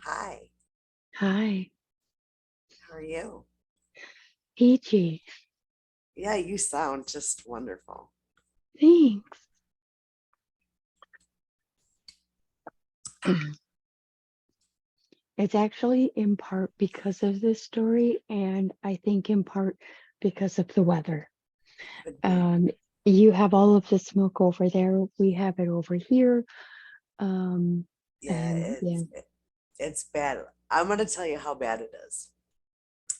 Hi, Hi, how are you? Peachy. Yeah, you sound just wonderful. Thanks. It's actually in part because of this story, and I think in part because of the weather. Could be. Um, you have all of the smoke over there. We have it over here. Um, Yeah, and yeah. it's bad. I'm gonna tell you how bad it is.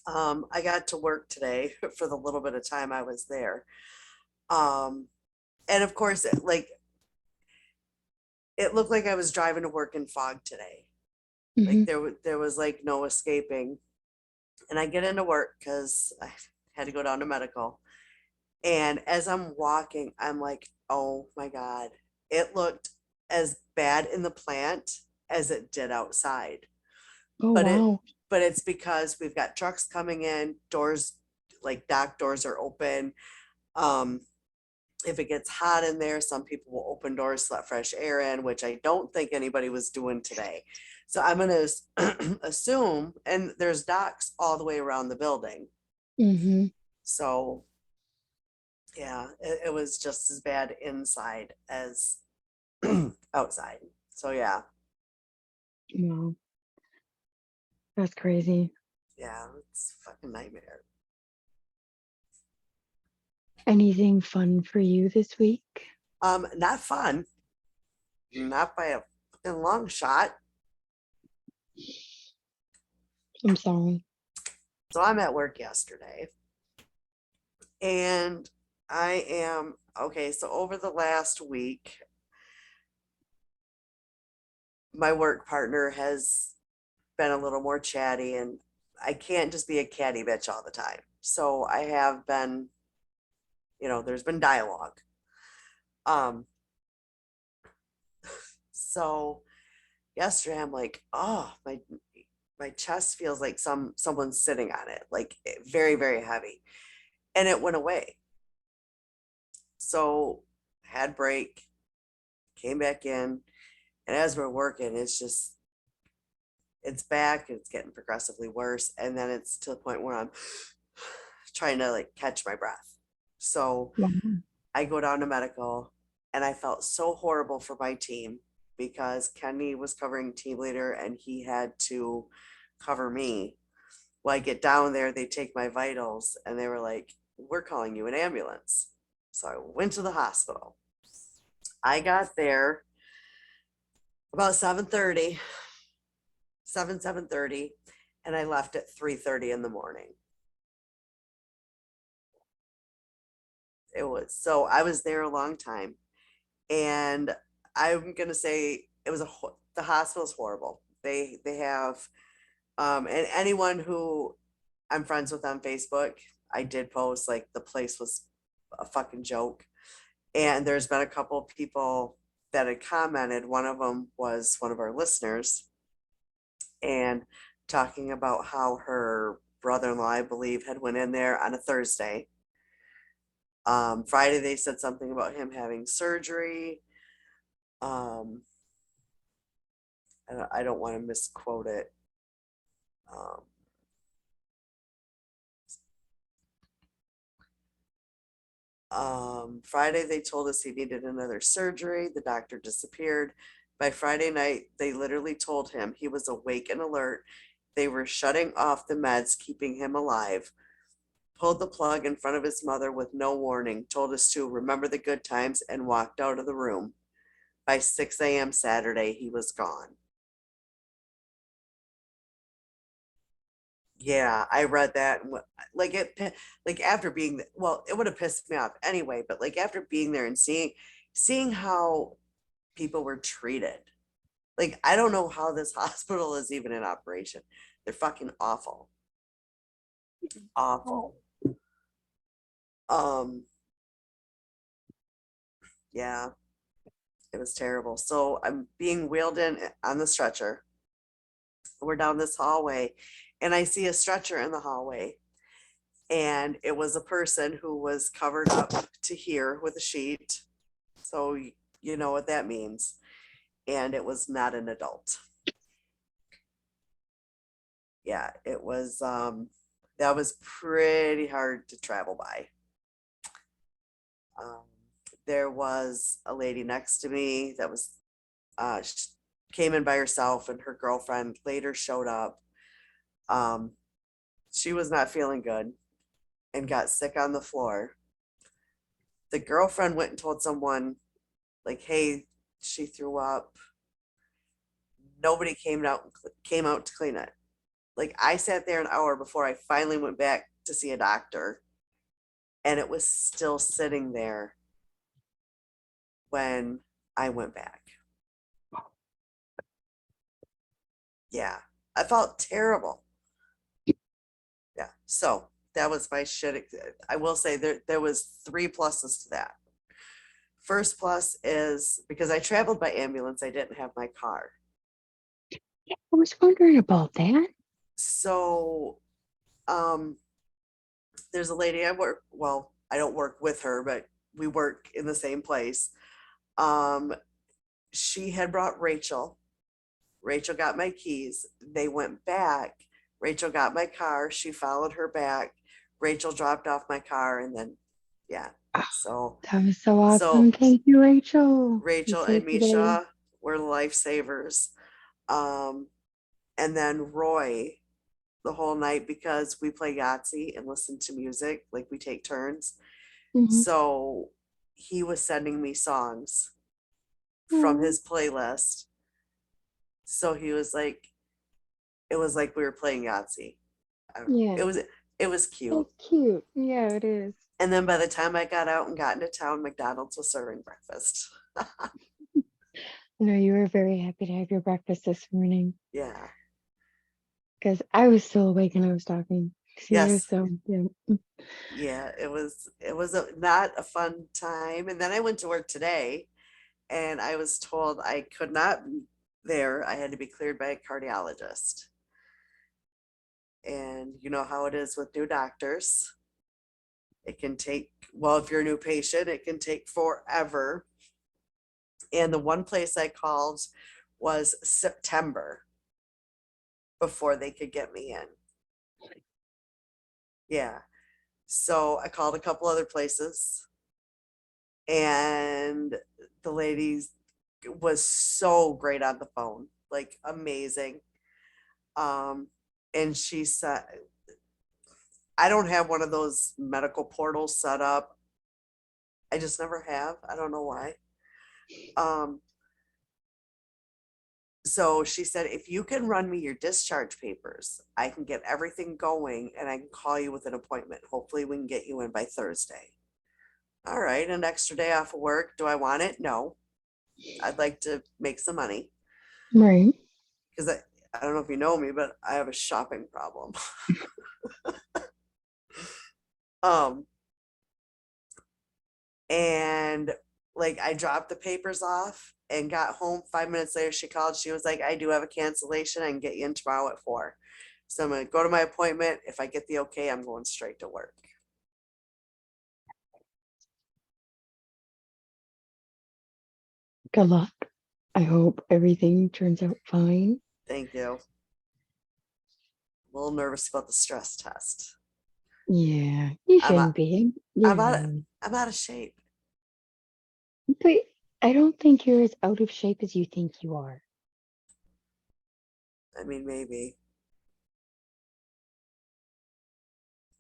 I got to work today for the little bit of time I was there. Um, and of course, it looked like I was driving to work in fog today. Like Mhm. there was like no escaping. And I get into work because I had to go down to medical. And as I'm walking, I'm like, oh my God, it looked as bad in the plant as it did outside. Oh, But it wow. but it's because we've got trucks coming in, doors like dock doors are open. Um, if it gets hot in there, some people will open doors to let fresh air in, which I don't think anybody was doing today. So I'm gonna assume, and there's docks all the way around the building. Mm-hmm. So yeah, it was just as bad inside as outside. So yeah, Wow, that's crazy. yeah, it's a fucking nightmare. Anything fun for you this week? Not fun, not by a fucking long shot. I'm sorry. So I'm at work yesterday, and I am okay. So over the last week, my work partner has been a little more chatty, and I can't just be a catty bitch all the time. So I have been, there's been dialogue. Um, so yesterday I'm like, oh, my chest feels like someone's sitting on it, like very, very heavy. And it went away. So had break, came back in, and as we're working, it's back, it's getting progressively worse. And then it's to the point where I'm trying to like catch my breath. So Wow. I go down to medical, and I felt so horrible for my team because Kenny was covering team leader and he had to cover me. Well, I get down there, they take my vitals, and they were like, we're calling you an ambulance. So I went to the hospital. I got there about 7:30, 7:30, and I left at 3:30 in the morning. It was so I was there a long time, and I'm gonna say it was the hospital's horrible. They have and anyone who I'm friends with on Facebook, I did post like the place was a fucking joke. And there's been a couple of people that had commented. One of them was one of our listeners, and talking about how her brother-in-law, I believe, had went in there on a Thursday. Friday they said something about him having surgery. Um, I don't want to misquote it. Um, Friday they told us he needed another surgery. The doctor disappeared. By Friday night, they literally told him he was awake and alert. They were shutting off the meds, keeping him alive. Pulled the plug in front of his mother with no warning, told us to remember the good times, and walked out of the room. By 6 a.m. Saturday, he was gone. Yeah, I read that. Like like after being, well, it would have pissed me off anyway, but like after being there and seeing how people were treated. Like, I don't know how this hospital is even in operation. They're fucking awful. Awful. Um, yeah, it was terrible. So I'm being wheeled in on the stretcher. We're down this hallway, and I see a stretcher in the hallway. And it was a person who was covered up to here with a sheet. So you know what that means. And it was not an adult. yeah, it was, that was pretty hard to travel by. Um, there was a lady next to me that was, sh came in by herself and her girlfriend later showed up. Um, she was not feeling good and got sick on the floor. The girlfriend went and told someone, like, hey, she threw up. Nobody came out to clean it. Like, I sat there an hour before I finally went back to see a doctor, and it was still sitting there when I went back. Yeah, I felt terrible. Yeah, so that was my shit. I will say there was three pluses to that. First plus is because I traveled by ambulance, I didn't have my car. I was wondering about that. So um there's a lady I work, well, I don't work with her, but we work in the same place. Um she had brought Rachel. Rachel got my keys. They went back. Rachel got my car. She followed her back. Rachel dropped off my car and then yeah. Ah, So that was so so awesome. Thank you, Rachel. You Rachel and saved the day. Misha were lifesavers. Um and then Roy the whole night because we play Yahtzee and listen to music, like we take turns. Hmm. So he was sending me songs from Oh, his playlist. So he was like, it was like we were playing Yahtzee. I don't know. yeah, It was cute. that's cute. Yeah, it is. And then by the time I got out and got into town, McDonald's was serving breakfast. No, you were very happy to have your breakfast this morning Yeah. because I was still awake and I was talking. Yeah, Yes. so yeah. Yeah. It was not a fun time. And then I went to work today and I was told I could not be there. I had to be cleared by a cardiologist. And you know how it is with new doctors. It can take, well, if you're a new patient, it can take forever. And the one place I called was September before they could get me in. Yeah. So I called a couple other places and the lady was so great on the phone, like amazing. Um, and she said, I don't have one of those medical portals set up. I just never have. I don't know why. Um, so she said, if you can run me your discharge papers, I can get everything going and I can call you with an appointment. Hopefully, we can get you in by Thursday. All right, an extra day off of work. Do I want it? No. I'd like to make some money Right. because I don't know if you know me, but I have a shopping problem. um, and like I dropped the papers off and got home 5 minutes later. She called. She was like, I do have a cancellation. I can get you in tomorrow at 4. So I'm gonna go to my appointment. If I get the okay, I'm going straight to work. Good luck. I hope everything turns out fine. Thank you. A little nervous about the stress test. Yeah, you I'm shouldn't out, be. I'm You're out, young. I'm out of shape. But I don't think you're as out of shape as you think you are. I mean, maybe.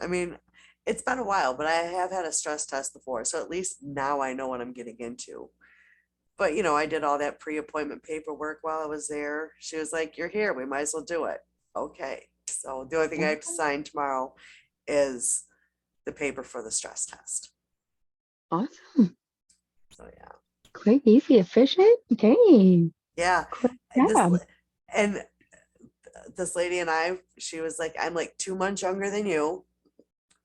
I mean, it's been a while, but I have had a stress test before, so at least now I know what I'm getting into. But I did all that pre-appointment paperwork while I was there. She was like, "You're here. We might as well do it." Okay. So the only thing I have to Okay. sign tomorrow is the paper for the stress test. Awesome. So yeah, Quick, easy, efficient. Dang. yeah. Quick This job. and this lady and I, she was like, "I'm like 2 months younger than you,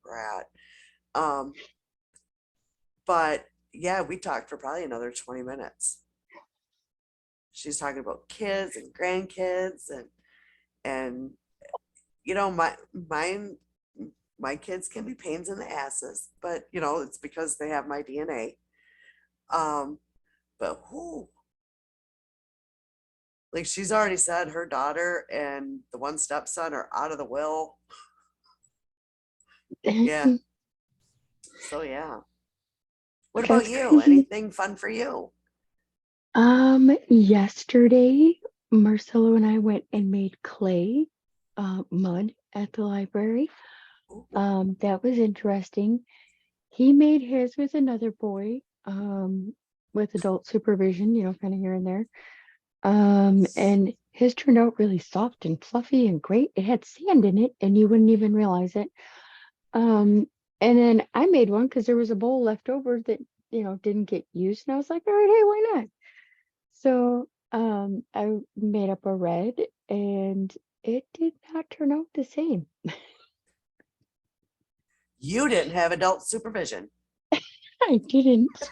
Rat." Um, but yeah, we talked for probably another 20 minutes. She's talking about kids and grandkids and mine my kids can be pains in the asses, but it's because they have my DNA. Um, but who Like she's already said her daughter and the one stepson are out of the will. Yeah. So yeah. What about That's you? crazy. Anything fun for you? Yesterday, Marcelo and I went and made clay, mud at the library. Ooh, That was interesting. He made his with another boy, with adult supervision, kind of here and there. And his turned out really soft and fluffy and great. It had sand in it, and you wouldn't even realize it. Um, and then I made one because there was a bowl left over that, didn't get used. And I was like, all right, hey, why not? So, I made up a red, and it did not turn out the same. you didn't have adult supervision. I didn't.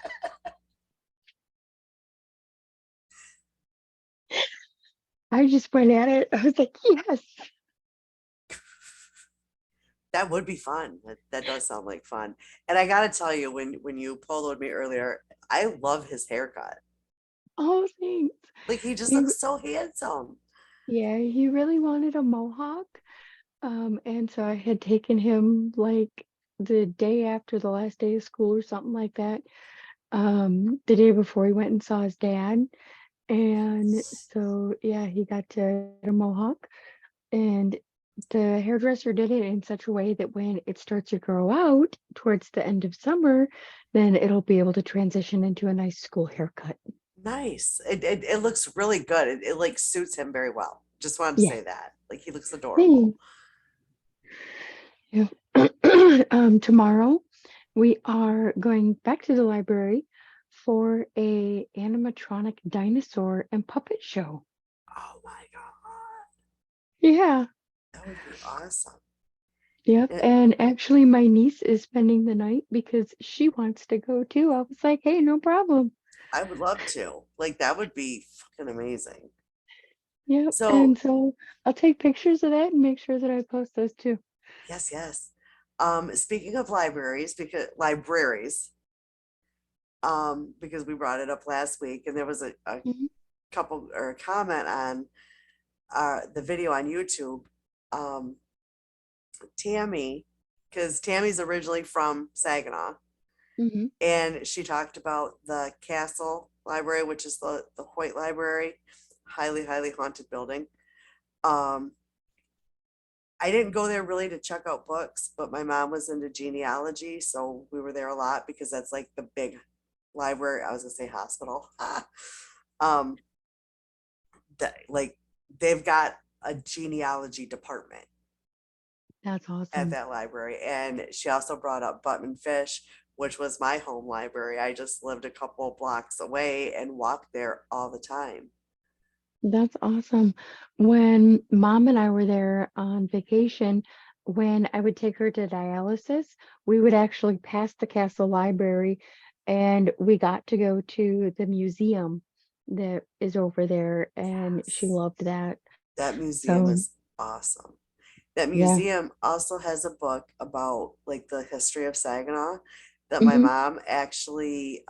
I just went at it. I was like, yes. That would be fun. That does sound like fun. And I gotta tell you, when you poloed me earlier, I love his haircut. Oh, thanks. Like he just He, looks so handsome. yeah, he really wanted a mohawk. And so I had taken him like the day after the last day of school or something like that. The day before he went and saw his dad. And so, yeah, he got to get a mohawk, and the hairdresser did it in such a way that when it starts to grow out towards the end of summer, then it'll be able to transition into a nice school haircut. Nice. It looks really good. It like suits him very well. Just wanted to Yeah. say that. Like he looks adorable. Thanks. Yeah. Tomorrow we are going back to the library for a animatronic dinosaur and puppet show. Oh my God. Yeah. That would be awesome. Yep. It, And actually my niece is spending the night because she wants to go too. I was like, hey, no problem. I would love to. Like that would be fucking amazing. Yep. So And so I'll take pictures of that and make sure that I post those too. yes, yes. Speaking of because we brought it up last week and there was a Mhm. couple or a comment on the video on YouTube. Um, Tammy, because Tammy's originally from Saginaw, Mhm. and she talked about the Castle Library, which is the Hoyt Library, highly, highly haunted building. Um, I didn't go there really to check out books, but my mom was into genealogy, so we were there a lot because that's like the big library. I was gonna say hospital. um, like they've got a genealogy department That's at awesome. that library. And she also brought up Button Fish, which was my home library. I just lived a couple blocks away and walked there all the time. That's awesome. When mom and I were there on vacation, when I would take her to dialysis, we would actually pass the castle library, and we got to go to the museum that is over there, and she Yes. loved that. That museum So, is awesome. That yeah. museum also has a book about like the history of Saginaw that my Hmm. mom actually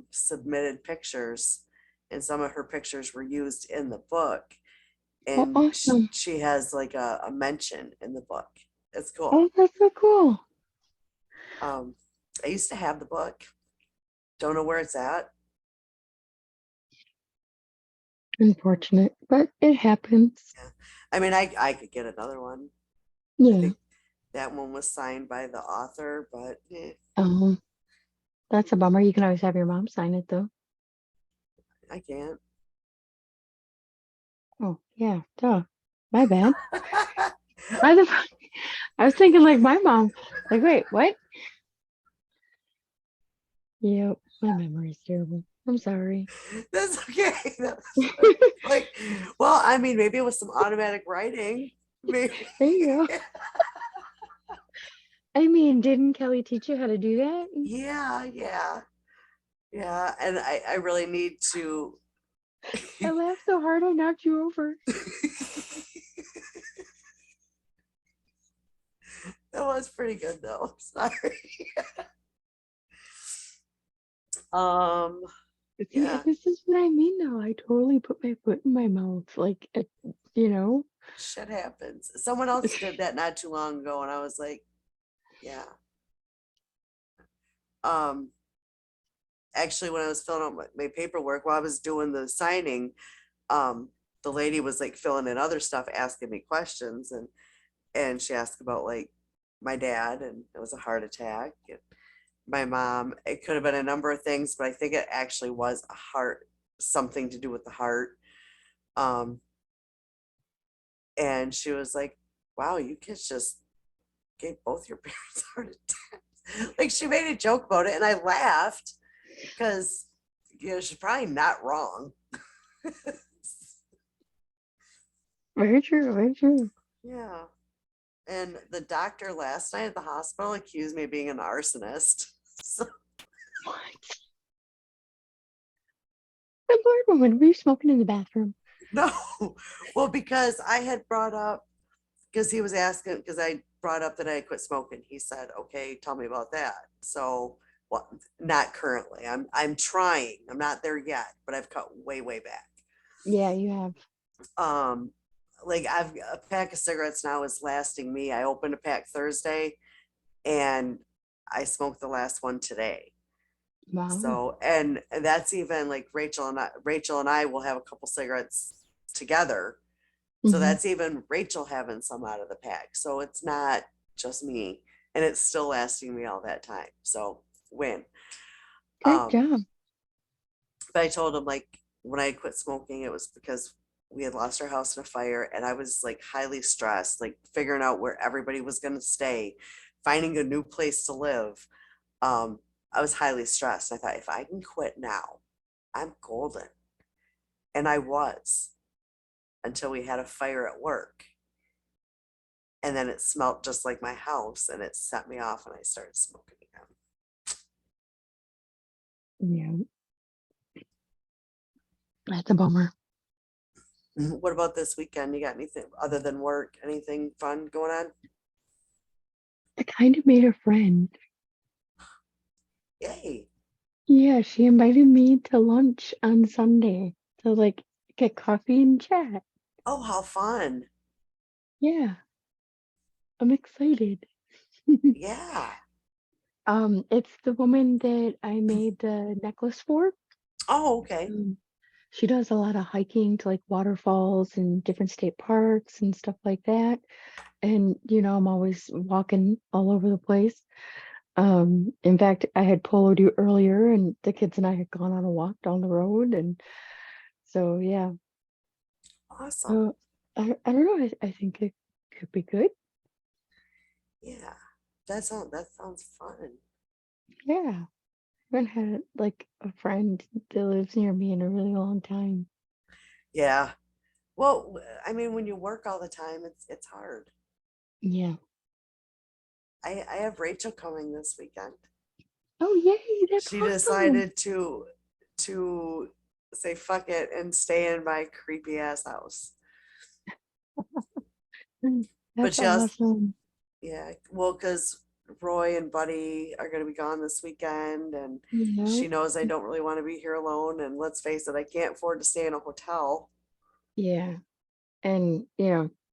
submitted pictures, and some of her pictures were used in the book. Oh, And awesome. she has like a mention in the book. It's cool. Oh, that's so cool. Um, I used to have the book. Don't know where it's at. Unfortunate, but it happens. Yeah. I mean, I could get another one. I Yeah. think that one was signed by the author, but Um, that's a bummer. You can always have your mom sign it though. I can't. Oh, yeah, duh. My bad. Why the fuck? I was thinking like my mom. Like, wait, what? Yep, my memory's terrible. I'm sorry. That's okay. Like, well, I mean, maybe it was some automatic writing. Maybe. There you go. I mean, didn't Kelly teach you how to do that? Yeah, yeah, yeah. And I really need to. I laughed so hard I knocked you over. That was pretty good though. Sorry. Um, See, Yeah, this is what I mean though. I totally put my foot in my mouth. Like, you know, shit happens. Someone else did that not too long ago, and I was like, yeah. Um, actually, when I was filling out my paperwork while I was doing the signing, um, the lady was like filling in other stuff, asking me questions, and she asked about like my dad, and it was a heart attack. And my mom, it could have been a number of things, but I think it actually was a heart, something to do with the heart. Um, and she was like, "Wow, you kids just gave both your parents heart attacks." Like she made a joke about it, and I laughed because she's probably not wrong. very true, very true. Yeah. And the doctor last night at the hospital accused me of being an arsonist. So, What? Good Lord, woman, were you smoking in the bathroom? no, well, because I had brought up, because he was asking, because I brought up that I had quit smoking. He said, "Okay, tell me about that." So, well, not currently. I'm trying. I'm not there yet, but I've cut way, way back. Yeah, you have. Um, like I've a pack of cigarettes now is lasting me. I opened a pack Thursday and I smoked the last one today. Wow. So, and that's even like Rachel and I will have a couple cigarettes together. So Hmm. that's even Rachel having some out of the pack. So it's not just me, and it's still lasting me all that time. So win. Good Um, job. but I told him like when I quit smoking, it was because we had lost our house in a fire, and I was like highly stressed, like figuring out where everybody was going to stay, finding a new place to live. Um, I was highly stressed. I thought if I can quit now, I'm golden. And I was until we had a fire at work. And then it smelled just like my house and it set me off and I started smoking again. Yeah, that's a bummer. What about this weekend? You got anything other than work? Anything fun going on? I kind of made a friend. Yay. Yeah, she invited me to lunch on Sunday to like get coffee and chat. Oh, how fun. Yeah, I'm excited. Yeah. It's the woman that I made the necklace for. Oh, okay. Um, she does a lot of hiking to like waterfalls and different state parks and stuff like that. And I'm always walking all over the place. In fact, I had poloed you earlier, and the kids and I had gone on a walk down the road, and so yeah. Awesome. Uh, I don't know. I think it could be good. Yeah. That sounds fun. Yeah, I haven't had like a friend that lives near me in a really long time. Yeah. Well, I mean, when you work all the time, it's hard. Yeah. I have Rachel coming this weekend. Oh, yay! That's She awesome. decided to say fuck it and stay in my creepy ass house. But That's she also, awesome. yeah, well, because Roy and Buddy are going to be gone this weekend, and Yeah. she knows I don't really want to be here alone. And let's face it, I can't afford to stay in a hotel. Yeah. And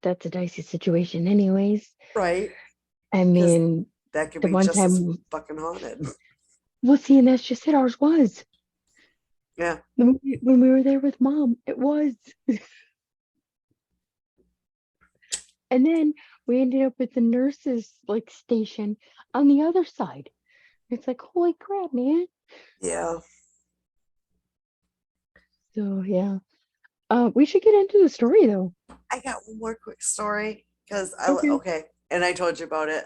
that's a dicey situation, anyways. Right? I Because mean, that could the be one just as time fucking haunted. we'll see, and that's just it. Ours was. Yeah. When we were there with mom, it was. And then we ended up at the nurses like station on the other side. It's like, holy crap, man. Yeah. So yeah. We should get into the story though. I got one more quick story because Okay. okay. And I told you about it.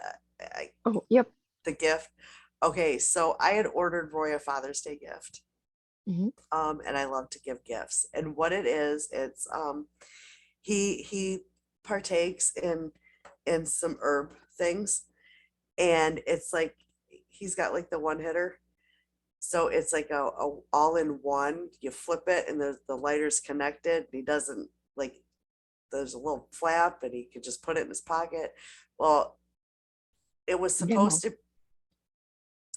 Oh, yep. The gift. Okay. So I had ordered Roy a Father's Day gift. Hmm. And I love to give gifts. And what it is, it's he partakes in some herb things, and it's like he's got like the one hitter. So it's like a all in one. You flip it, and the lighter's connected. And he doesn't like there's a little flap, and he could just put it in his pocket. Well, it was supposed Demo.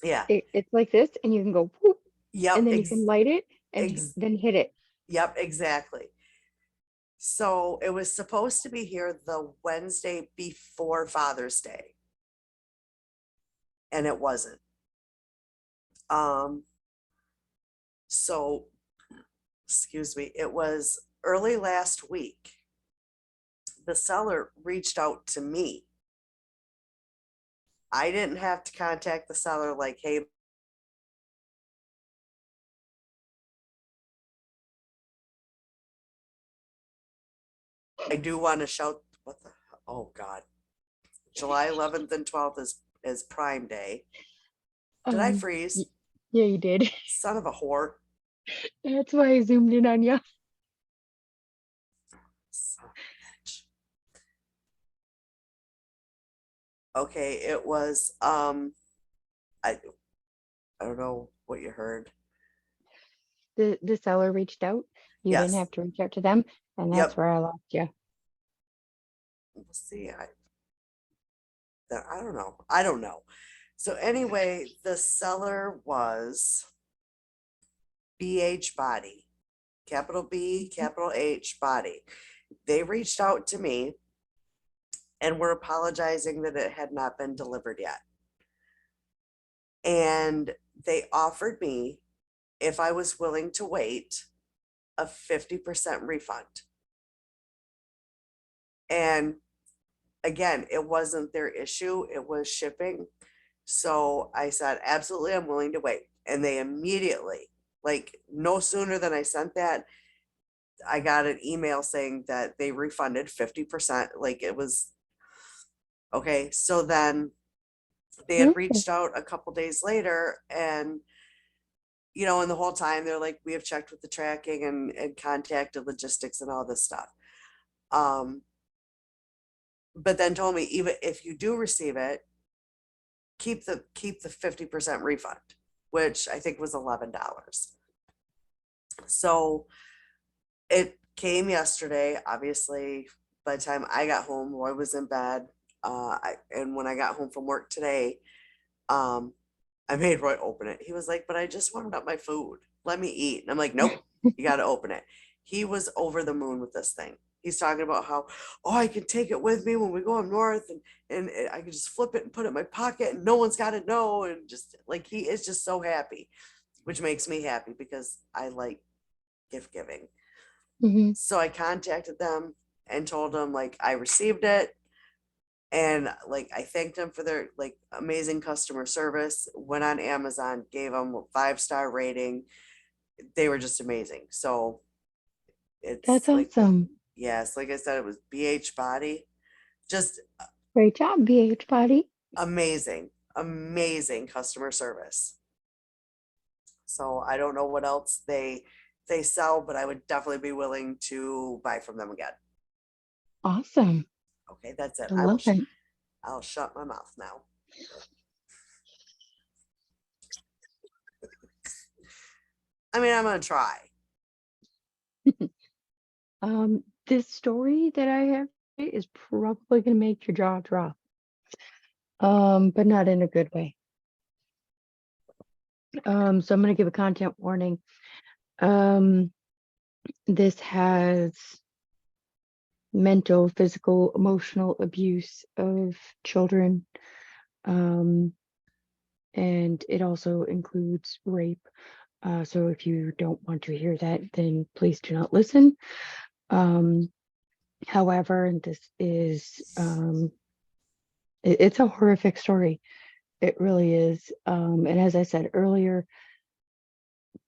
to, yeah, It's like this, and you can go, whoop, yep, and then you can light it. and Ex- then hit it. yep, exactly. So it was supposed to be here the Wednesday before Father's Day, and it wasn't. Um, so excuse me, it was early last week. The seller reached out to me. I didn't have to contact the seller like, hey, I do want to shout what the oh God. July 11th and 12th is Prime Day. Did I Um, freeze? y- yeah, you did. Son of a whore. That's why I zoomed in on you. Son of a bitch. Okay, it was I I don't know what you heard. The seller reached out. You didn't Yes. have to reach out to them, and that's Yep. where I lost you. We'll see. I don't know. I don't know. So anyway, the seller was BH Body, capital B, capital H Body. They reached out to me and were apologizing that it had not been delivered yet. And they offered me, if I was willing to wait, a 50% refund. And again, it wasn't their issue, it was shipping. So I said, absolutely, I'm willing to wait. And they immediately, like no sooner than I sent that, I got an email saying that they refunded 50%. Like it was okay. So then they had Okay. reached out a couple days later and and the whole time they're like, we have checked with the tracking and contacted logistics and all this stuff. Um, but then told me even if you do receive it, keep the 50% refund, which I think was $11. So it came yesterday. Obviously, by the time I got home, Roy was in bed. And when I got home from work today, um, I made Roy open it. He was like, "But I just warmed up my food. Let me eat." And I'm like, "Nope, you got to open it." He was over the moon with this thing. He's talking about how, oh, I can take it with me when we go up north, and I can just flip it and put it in my pocket, and no one's got to know. And just like he is just so happy, which makes me happy because I like gift giving. Hmm. So I contacted them and told them like I received it and like I thanked them for their like amazing customer service. Went on Amazon, gave them a 5-star rating. They were just amazing. So it's That's like awesome. yes, like I said, it was BH Body. Just Great job, BH Body. amazing, amazing customer service. So I don't know what else they sell, but I would definitely be willing to buy from them again. Awesome. Okay, that's it. I love it. I'll shut my mouth now. I mean, I'm gonna try. This story that I have is probably gonna make your jaw drop. But not in a good way. So I'm gonna give a content warning. Um, this has mental, physical, emotional abuse of children. Um, and it also includes rape. So if you don't want to hear that, then please do not listen. Um, however, this is it's a horrific story. It really is. And as I said earlier,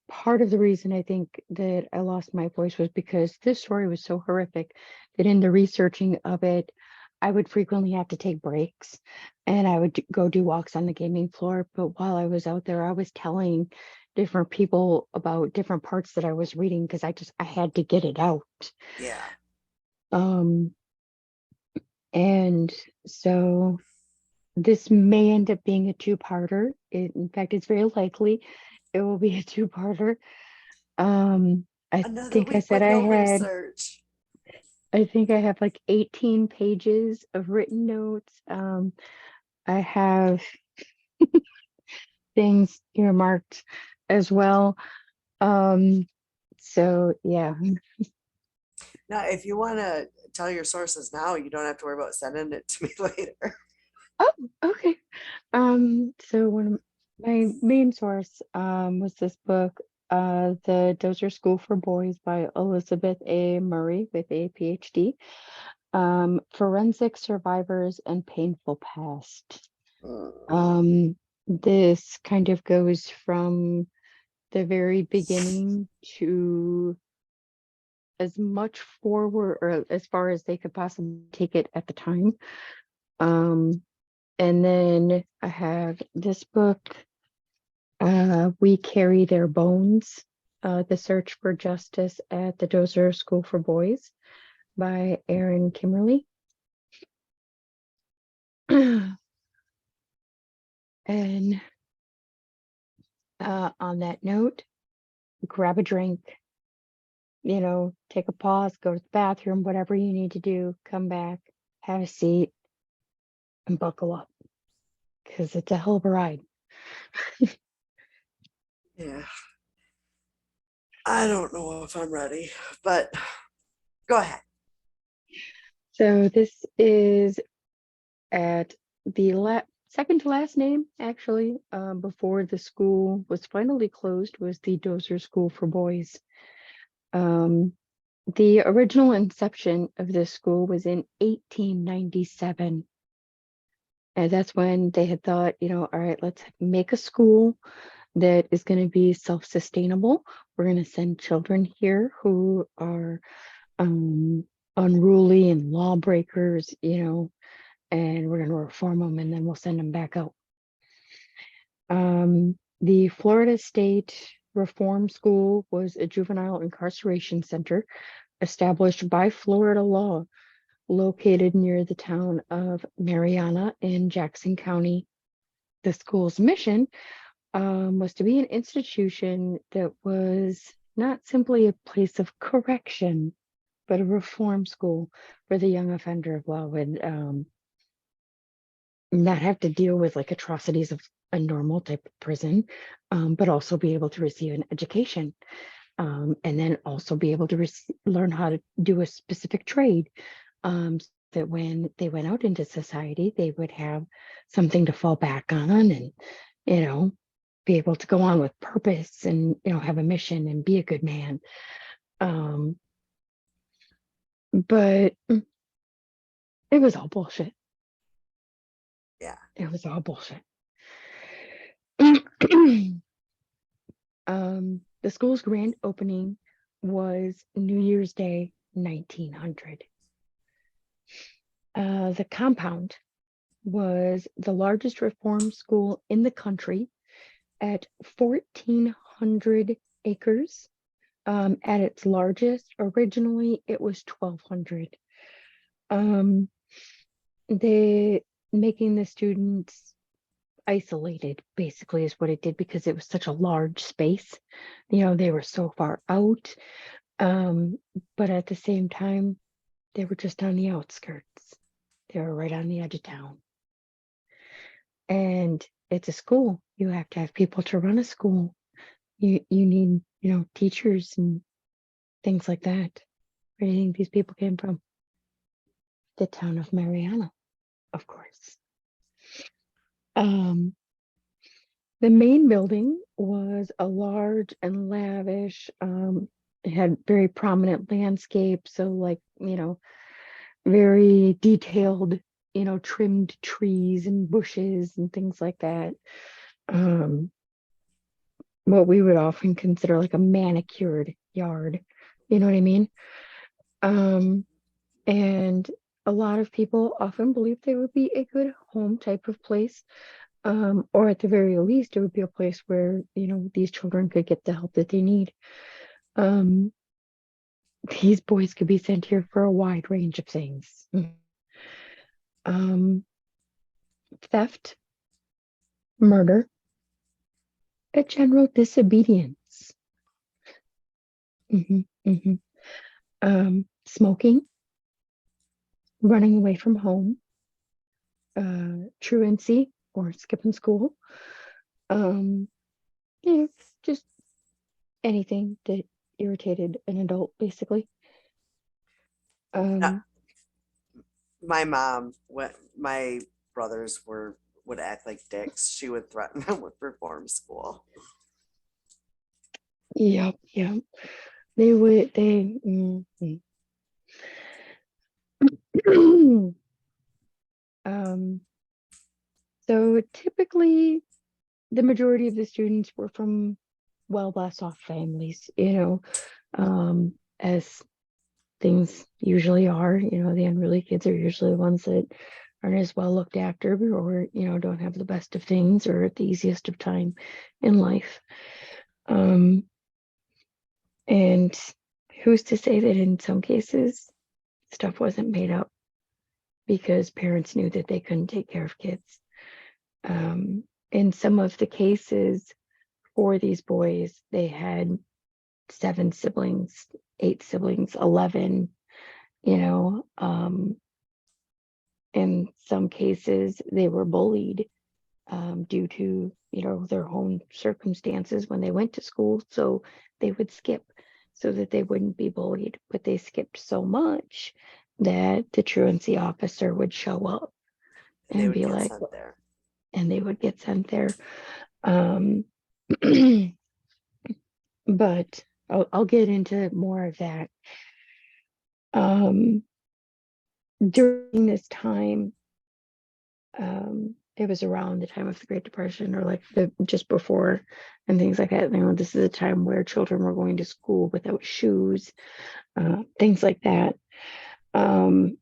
part of the reason I think that I lost my voice was because this story was so horrific that in the researching of it, I would frequently have to take breaks and I would go do walks on the gaming floor. But while I was out there, I was telling different people about different parts that I was reading because I had to get it out. Yeah. Um, and so this may end up being a two-parter. In fact, it's very likely it will be a two-parter. I Another think I week said with no research. I think I have like 18 pages of written notes. I have things earmarked as well. Um, So yeah. Now, if you want to tell your sources now, you don't have to worry about sending it to me later. Oh, okay. So one of my main source was this book, The Dozer School for Boys by Elizabeth A. Murray with a PhD. Forensic Survivors and Painful Past. This kind of goes from the very beginning to as much forward or as far as they could possibly take it at the time. And then I have this book, We Carry Their Bones, The Search for Justice at the Dozer School for Boys by Erin Kimmerly. And on that note, grab a drink, take a pause, go to the bathroom, whatever you need to do, come back, have a seat, and buckle up because it's a hell of a ride. Yeah. I don't know if I'm ready, but go ahead. So this is at the second to last name, actually, before the school was finally closed, was the Dozer School for Boys. The original inception of this school was in 1897. And that's when they had thought, all right, let's make a school that is going to be self-sustainable. We're going to send children here who are unruly and lawbreakers, and we're going to reform them and then we'll send them back out. The Florida State Reform School was a juvenile incarceration center established by Florida law, located near the town of Marianna in Jackson County. The school's mission was to be an institution that was not simply a place of correction, but a reform school where the young offender of law would not have to deal with like atrocities of a normal type of prison, but also be able to receive an education, and then also be able to learn how to do a specific trade, so that when they went out into society, they would have something to fall back on and, be able to go on with purpose and, have a mission and be a good man. But it was all bullshit. Yeah. It was all bullshit. The school's grand opening was New Year's Day, 1900. The compound was the largest reform school in the country at 1,400 acres. At its largest, originally it was 1,200. They making the students isolated basically is what it did because it was such a large space. They were so far out, but at the same time, they were just on the outskirts. They were right on the edge of town. And it's a school. You have to have people to run a school. You need, teachers and things like that. Where do you think these people came from? The town of Marianna, of course. The main building was a large and lavish, it had very prominent landscape. So like, very detailed, trimmed trees and bushes and things like that. What we would often consider like a manicured yard. You know what I mean? And a lot of people often believe they would be a good home type of place. Or at the very least, it would be a place where, these children could get the help that they need. These boys could be sent here for a wide range of things. Theft, murder, a general disobedience. Smoking, running away from home, truancy or skipping school, just anything that irritated an adult, basically. Uh, Um, My mom, when my brothers would act like dicks, she would threaten them with reform school. yep, yep. They would, they, um, so typically the majority of the students were from well less off families, as things usually are. The unruly kids are usually the ones that aren't as well looked after, or don't have the best of things or the easiest of time in life. um and who's to say that in some cases stuff wasn't made up because parents knew that they couldn't take care of kids. In some of the cases for these boys, they had 7 siblings, 8 siblings, 11, you know. In some cases, they were bullied due to, their own circumstances when they went to school. So they would skip so that they wouldn't be bullied. But they skipped so much that the truancy officer would show up And they and would be get like, sent there. and they would get sent there. Um, but I'll get into more of that. Um, During this time, it was around the time of the Great Depression, or like the just before, and things like that. This is a time where children were going to school without shoes, things like that. Um,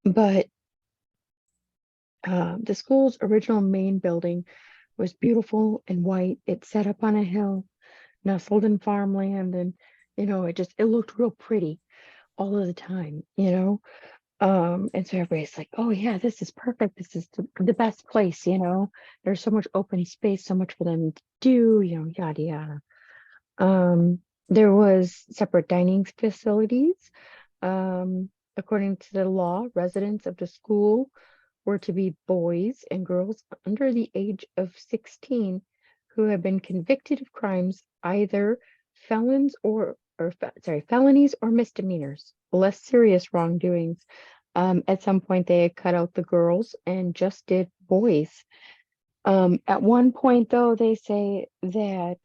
but the school's original main building was beautiful and white. It set up on a hill, nestled in farmland, and it looked real pretty all of the time. And so everybody's like, oh yeah, this is perfect. This is the best place. There's so much open space, so much for them to do, yada yada. There was separate dining facilities. According to the law, residents of the school were to be boys and girls under the age of 16 who have been convicted of crimes, either felonies or misdemeanors, less serious wrongdoings. At some point, they had cut out the girls and just did boys. At one point, though, they say that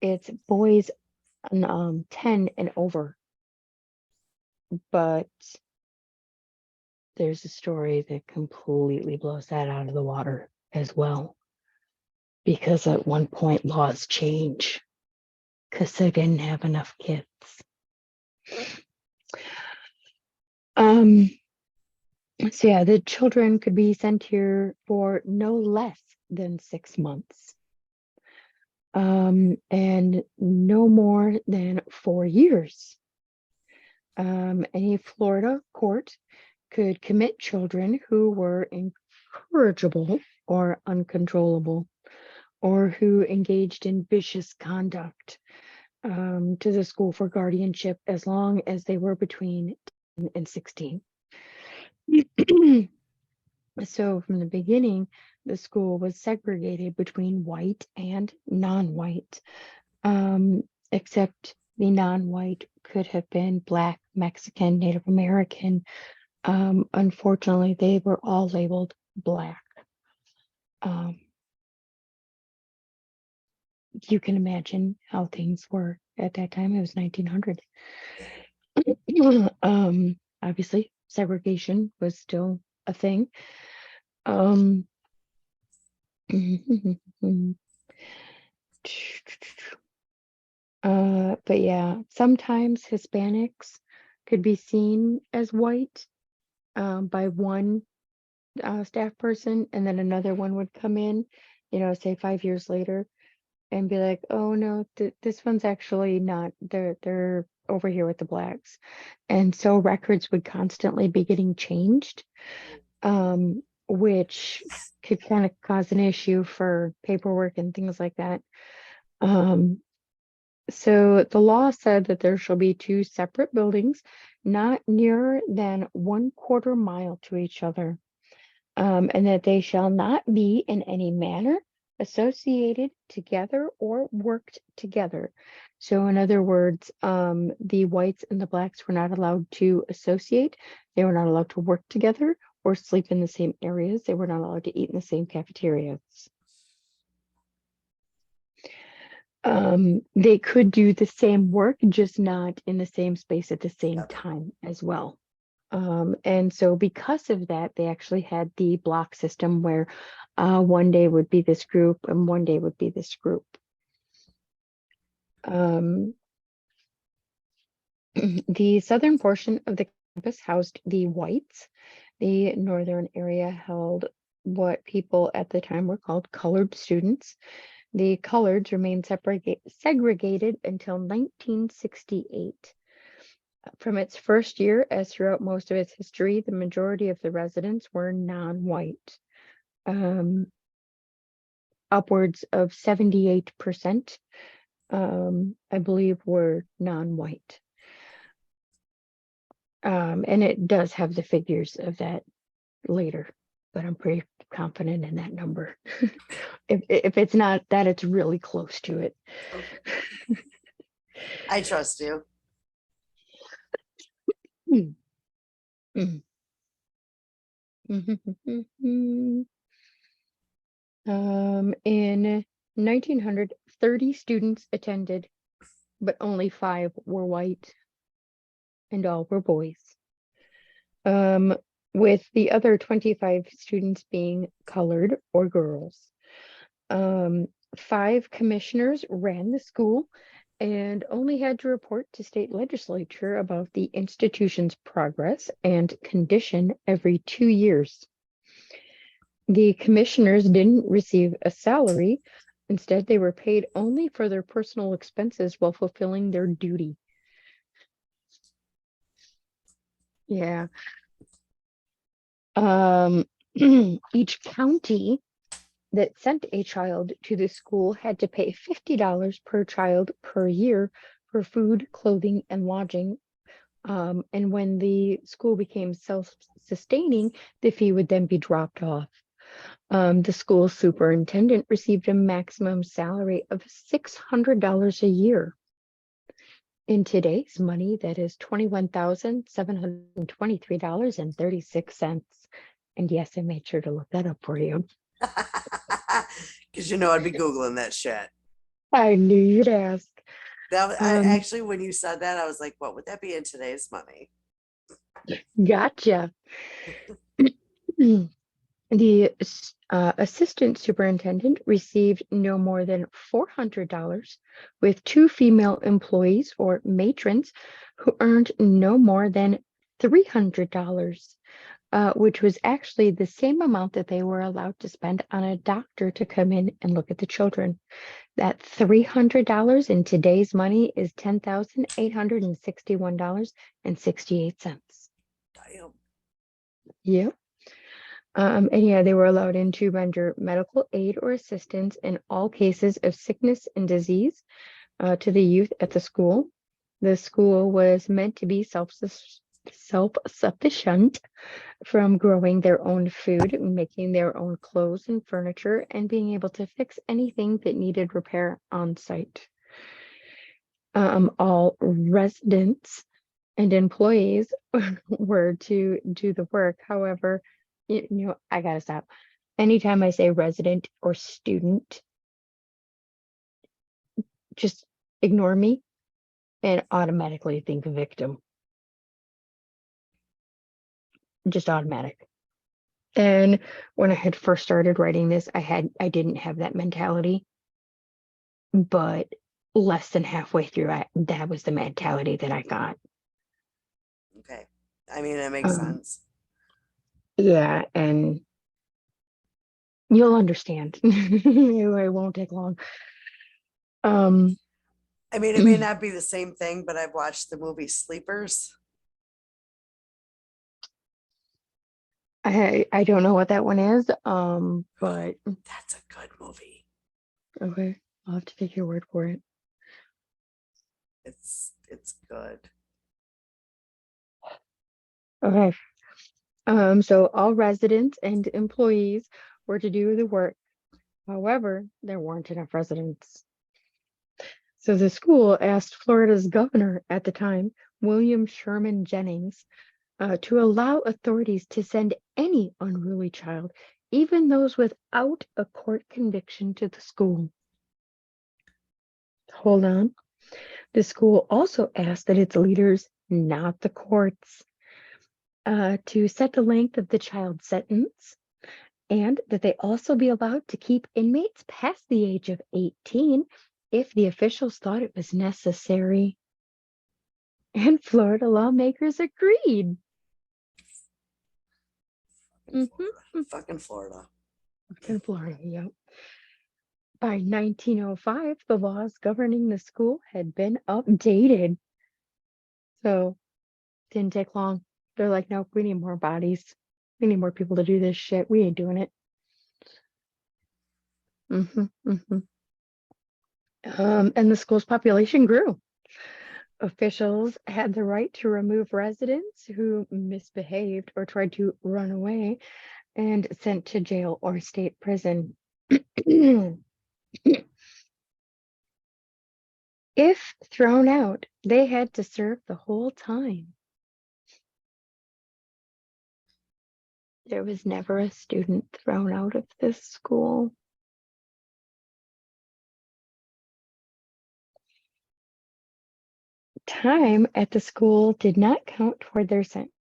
it's boys 10 and over, but there's a story that completely blows that out of the water as well. Because at one point, laws change because they didn't have enough kids. Um, so yeah, the children could be sent here for no less than 6 months, and no more than 4 years. Any Florida court could commit children who were incorrigible or uncontrollable, or who engaged in vicious conduct, to the school for guardianship as long as they were between 10 and 16. So from the beginning, the school was segregated between white and non-white, except the non-white could have been Black, Mexican, Native American. Unfortunately, they were all labeled Black. Um, you can imagine how things were at that time. It was 1900. Obviously, segregation was still a thing. Um, but yeah, sometimes Hispanics could be seen as white, by one staff person, and then another one would come in, say 5 years later, and be like, "Oh no, this one's actually not. They're over here with the blacks," and so records would constantly be getting changed, which could kind of cause an issue for paperwork and things like that. Um, so the law said that there shall be two separate buildings, not nearer than 1/4 mile to each other, and that they shall not be in any manner associated together or worked together. So in other words, the whites and the blacks were not allowed to associate. They were not allowed to work together or sleep in the same areas. They were not allowed to eat in the same cafeterias. They could do the same work, just not in the same space at the same Yep. time as well. And so because of that, they actually had the block system where one day would be this group and one day would be this group. The southern portion of the campus housed the whites. The northern area held what people at the time were called colored students. The coloreds remained segregated until 1968. From its first year, as throughout most of its history, the majority of the residents were non-white. Upwards of 78%, I believe, were non-white. And it does have the figures of that later, but I'm pretty confident in that number. If it's not that, it's really close to it. Okay. I trust you. Hmm. Mm. Mhm. In 1900, 30 students attended, but only 5 were white and all were boys. With the other 25 students being colored or girls. 5 commissioners ran the school and only had to report to state legislature about the institution's progress and condition every 2 years. The commissioners didn't receive a salary. Instead, they were paid only for their personal expenses while fulfilling their duty. Yeah. Each county that sent a child to the school had to pay $50 per child per year for food, clothing, and lodging. And when the school became self-sustaining, the fee would then be dropped off. The school superintendent received a maximum salary of $600 a year. In today's money, that is $21,723.36. And yes, I made sure to look that up for you. Because you know I'd be Googling that shit. I knew you'd ask. I Um, actually, when you said that, I was like, what would that be in today's money? Gotcha. The assistant superintendent received no more than $400, with 2 female employees or matrons who earned no more than $300, which was actually the same amount that they were allowed to spend on a doctor to come in and look at the children. That $300 in today's money is $10,861.68. Damn. Yep. And yeah, they were allowed in to render medical aid or assistance in all cases of sickness and disease to the youth at the school. The school was meant to be self-sufficient from growing their own food, making their own clothes and furniture, and being able to fix anything that needed repair on site. All residents and employees were to do the work. However, I gotta stop. Anytime I say resident or student, just ignore me and automatically think victim. Just automatic. And when I had first started writing this, I didn't have that mentality. But less than halfway through, that was the mentality that I got. Okay. I mean, it makes Um, sense. yeah, and you'll understand. It won't take long. Um, I mean, it may not be the same thing, but I've watched the movie Sleepers. I don't know what that one is. But That's a good movie. okay, I'll have to take your word for it. It's good. Okay. So all residents and employees were to do the work However, there weren't enough residents. So the school asked Florida's governor at the time, William Sherman Jennings, to allow authorities to send any unruly child, even those without a court conviction, to the school. Hold on. The school also asked that its leaders, not the courts, to set the length of the child's sentence, and that they also be allowed to keep inmates past the age of 18 if the officials thought it was necessary. And Florida lawmakers agreed. Fucking Florida. In Florida, yeah. By 1905, the laws governing the school had been updated. So didn't take long. They're like, nope, we need more bodies. We need more people to do this shit. We ain't doing it. And the school's population grew. Officials had the right to remove residents who misbehaved or tried to run away and sent to jail or state prison. If thrown out, they had to serve the whole time. There was never a student thrown out of this school. Time at the school did not count toward their sentence.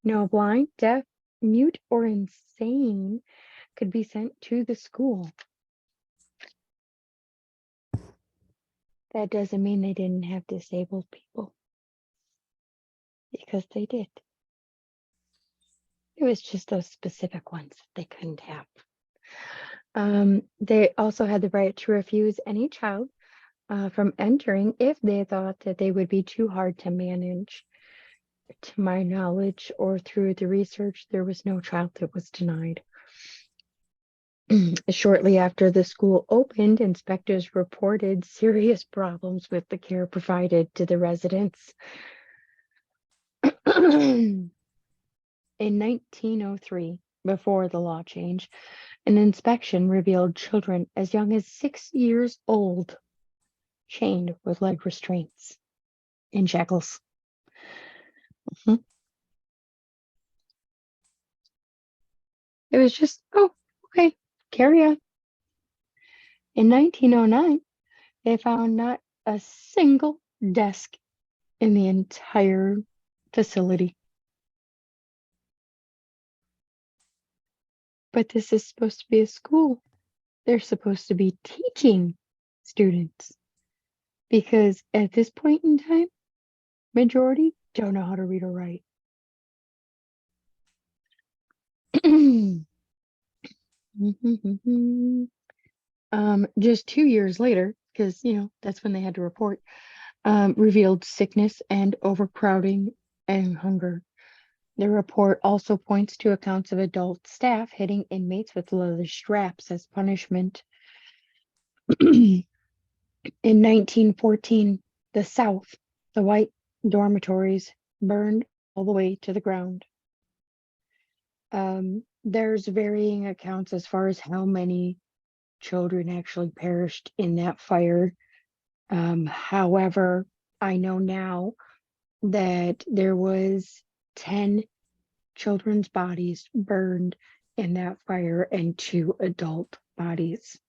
No blind, deaf, mute, or insane could be sent to the school. That doesn't mean they didn't have disabled people, because they did. It was just those specific ones that they couldn't have. They also had the right to refuse any child from entering if they thought that they would be too hard to manage. To my knowledge, or through the research, there was no child that was denied. Shortly after the school opened, inspectors reported serious problems with the care provided to the residents. In 1903, before the law change, an inspection revealed children as young as 6 years old chained with leg restraints in shackles. It was just, oh, okay, carry on. In 1909, they found not a single desk in the entire facility. But this is supposed to be a school. They're supposed to be teaching students. Because at this point in time, majority don't know how to read or write. Just 2 years later, because that's when they had to report, revealed sickness and overcrowding and hunger. The report also points to accounts of adult staff hitting inmates with leather straps as punishment. In 1914, the South, the white dormitories, burned all the way to the ground. There's varying accounts as far as how many children actually perished in that fire. However, I know now that there was 10 children's bodies burned in that fire and 2 adult bodies.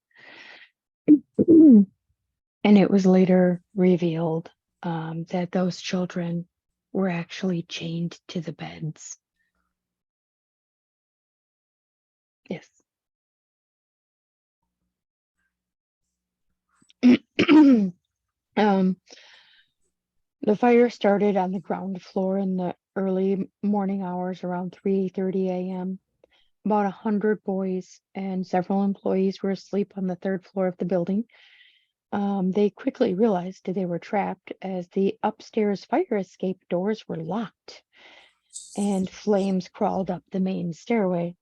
And it was later revealed that those children were actually chained to the beds. Yes. The fire started on the ground floor in the early morning hours around 3:30 a.m. About 100 boys and several employees were asleep on the 3rd floor of the building. They quickly realized that they were trapped as the upstairs fire escape doors were locked and flames crawled up the main stairway.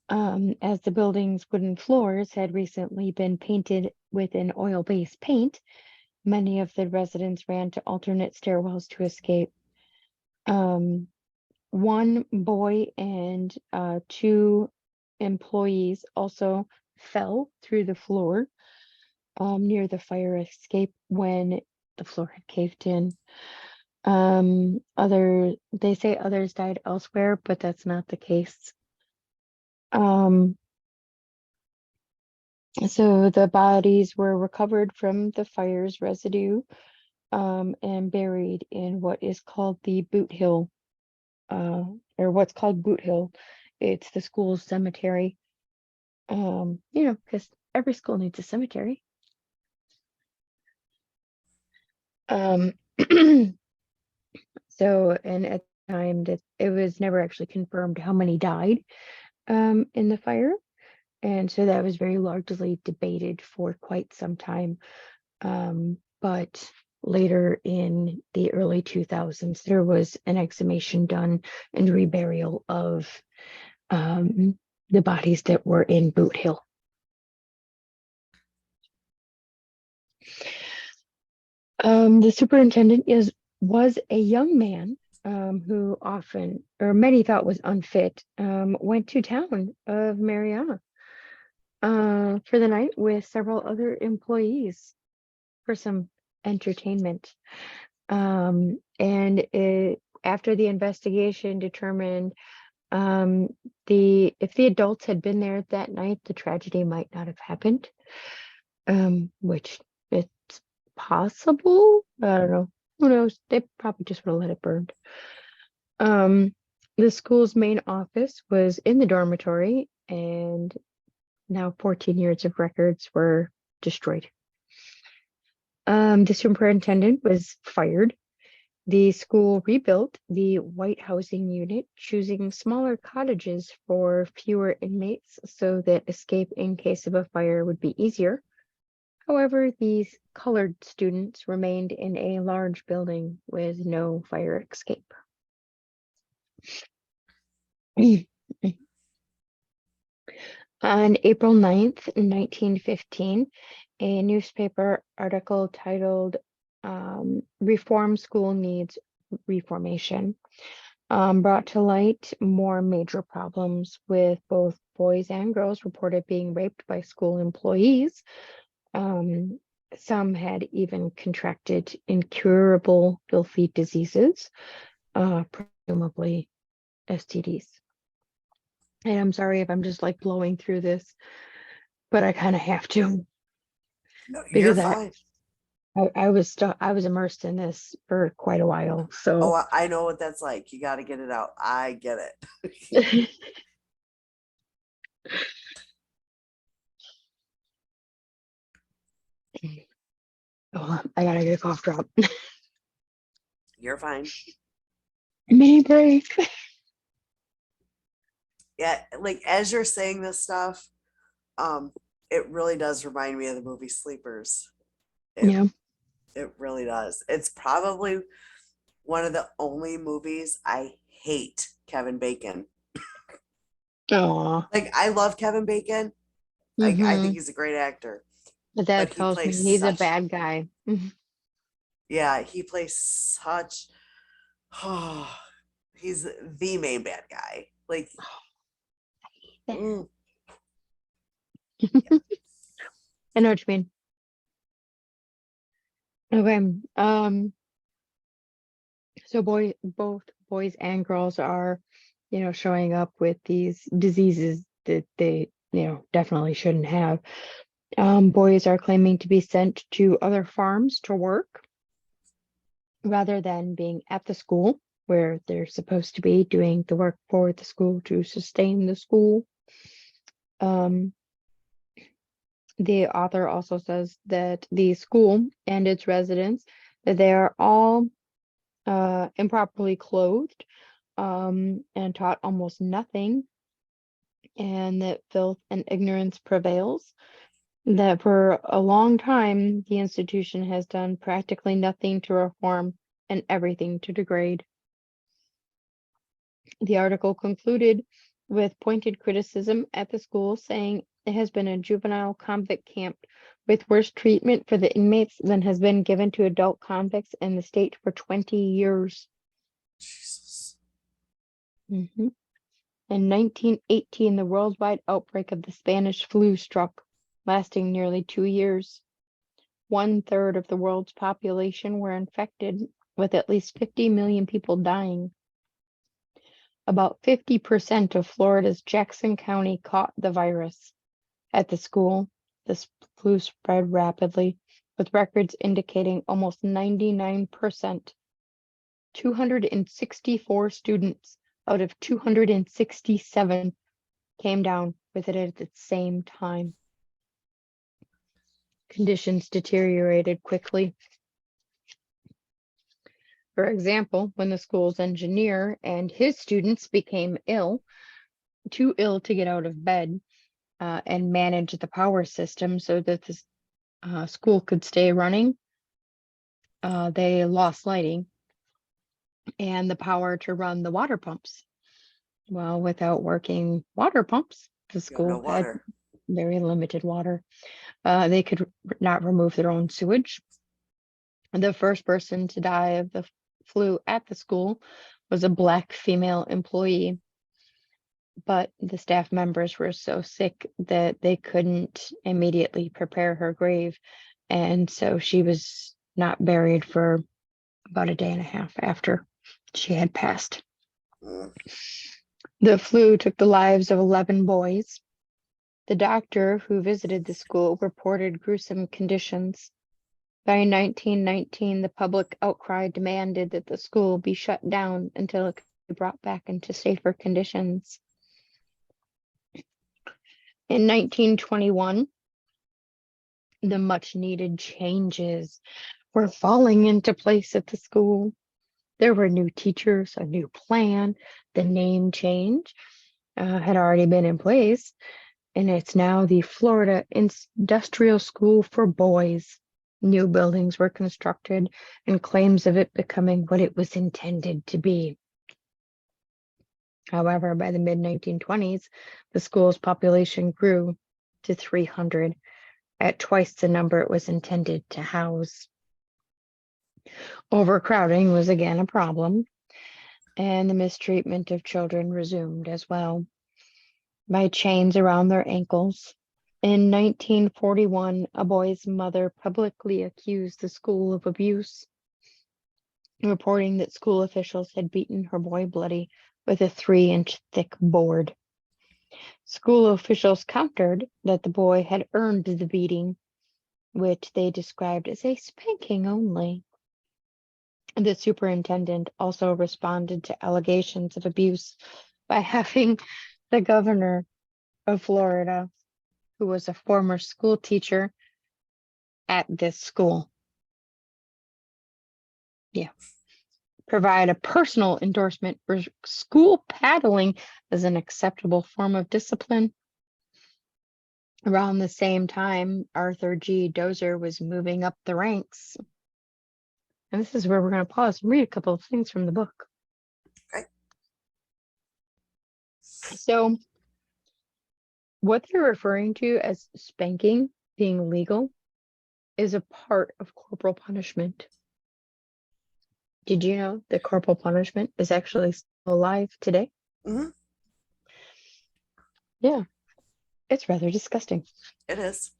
As the building's wooden floors had recently been painted with an oil-based paint, many of the residents ran to alternate stairwells to escape. One boy and 2 employees also fell through the floor near the fire escape when the floor had caved in. They say others died elsewhere, but that's not the case. So the bodies were recovered from the fire's residue and buried in what is called the Boot Hill, or what's called Boot Hill. It's the school's cemetery. Because every school needs a cemetery. So, and at the time that it was never actually confirmed how many died in the fire. And so that was very largely debated for quite some time. But later in the early 2000s, there was an exhumation done and reburial of the bodies that were in Boot Hill. The superintendent was a young man who often, or many thought was unfit, went to town of Mariana for the night with several other employees for some entertainment. And after the investigation determined if the adults had been there that night, the tragedy might not have happened, which it's possible. I don't know. Who knows? They probably just would have let it burn. The school's main office was in the dormitory, and now 14 years of records were destroyed. The superintendent was fired. The school rebuilt the White Housing Unit, choosing smaller cottages for fewer inmates so that escape in case of a fire would be easier. However, these colored students remained in a large building with no fire escape. On April 9th, 1915, a newspaper article titled Reform School Needs Reformation brought to light more major problems with both boys and girls reported being raped by school employees. Some had even contracted incurable filthy diseases, presumably STDs. And I'm sorry if I'm just like blowing through this, but I kind of have to. No, you're Because fine. I was immersed in this for quite a while. So Oh, I know what that's like. You got to get it out. I get it. oh, I gotta get a cough drop. You're fine. Mini break. Yeah, like as you're saying this stuff, it really does remind me of the movie Sleepers. It Yeah. it really does. It's probably one of the only movies I hate Kevin Bacon. Aw. Like I love Kevin Bacon. I think Mm-hmm. he's a great actor, But but that he tells me plays he's a such bad guy. yeah, he plays such oh, he's the main bad guy. Like mm, I know what you mean. Okay. So both boys and girls are, showing up with these diseases that they, definitely shouldn't have. Boys are claiming to be sent to other farms to work rather than being at the school where they're supposed to be doing the work for the school to sustain the school. The author also says that the school and its residents, that they are all improperly clothed and taught almost nothing, and that filth and ignorance prevails. That for a long time, the institution has done practically nothing to reform and everything to degrade. The article concluded with pointed criticism at the school, saying it has been a juvenile convict camp with worse treatment for the inmates than has been given to adult convicts in the state for 20 years. Jesus. Mhm. In 1918, the worldwide outbreak of the Spanish flu struck, lasting nearly 2 years. 1/3 of the world's population were infected, with at least 50 million people dying. About 50% of Florida's Jackson County caught the virus. At the school, the flu spread rapidly, with records indicating almost 99%. 264 students out of 267 came down with it at the same time. Conditions deteriorated quickly. For example, when the school's engineer and his students became too ill to get out of bed and manage the power system so that the school could stay running, they lost lighting and the power to run the water pumps. Well, without working water pumps, the You have no school had water. very limited water. They could not remove their own sewage. The first person to die of the flu at the school was a Black female employee, but the staff members were so sick that they couldn't immediately prepare her grave, and so she was not buried for about a day and a half after she had passed. Mm. The flu took the lives of 11 boys. The doctor who visited the school reported gruesome conditions. By 1919, the public outcry demanded that the school be shut down until it could be brought back into safer conditions. In 1921, the much-needed changes were falling into place at the school. There were new teachers, a new plan, the name change had already been in place, and it's now the Florida Industrial School for Boys. New buildings were constructed and claims of it becoming what it was intended to be. However, by the mid-1920s, the school's population grew to 300, at twice the number it was intended to house. Overcrowding was again a problem, and the mistreatment of children resumed as well. By chains around their ankles, in 1941, a boy's mother publicly accused the school of abuse, reporting that school officials had beaten her boy bloody with a 3-inch thick board. School officials countered that the boy had earned the beating, which they described as a spanking only. The superintendent also responded to allegations of abuse by having the governor of Florida, who was a former school teacher at this school, provide a personal endorsement for school paddling as an acceptable form of discipline. Around the same time, Arthur G. Dozier was moving up the ranks. And this is where we're going to pause and read a couple of things from the book. Okay. So, what they're referring to as spanking being legal is a part of corporal punishment. Did you know that corporal punishment is actually still alive today? Mm-hmm. Yeah, it's rather disgusting. It is.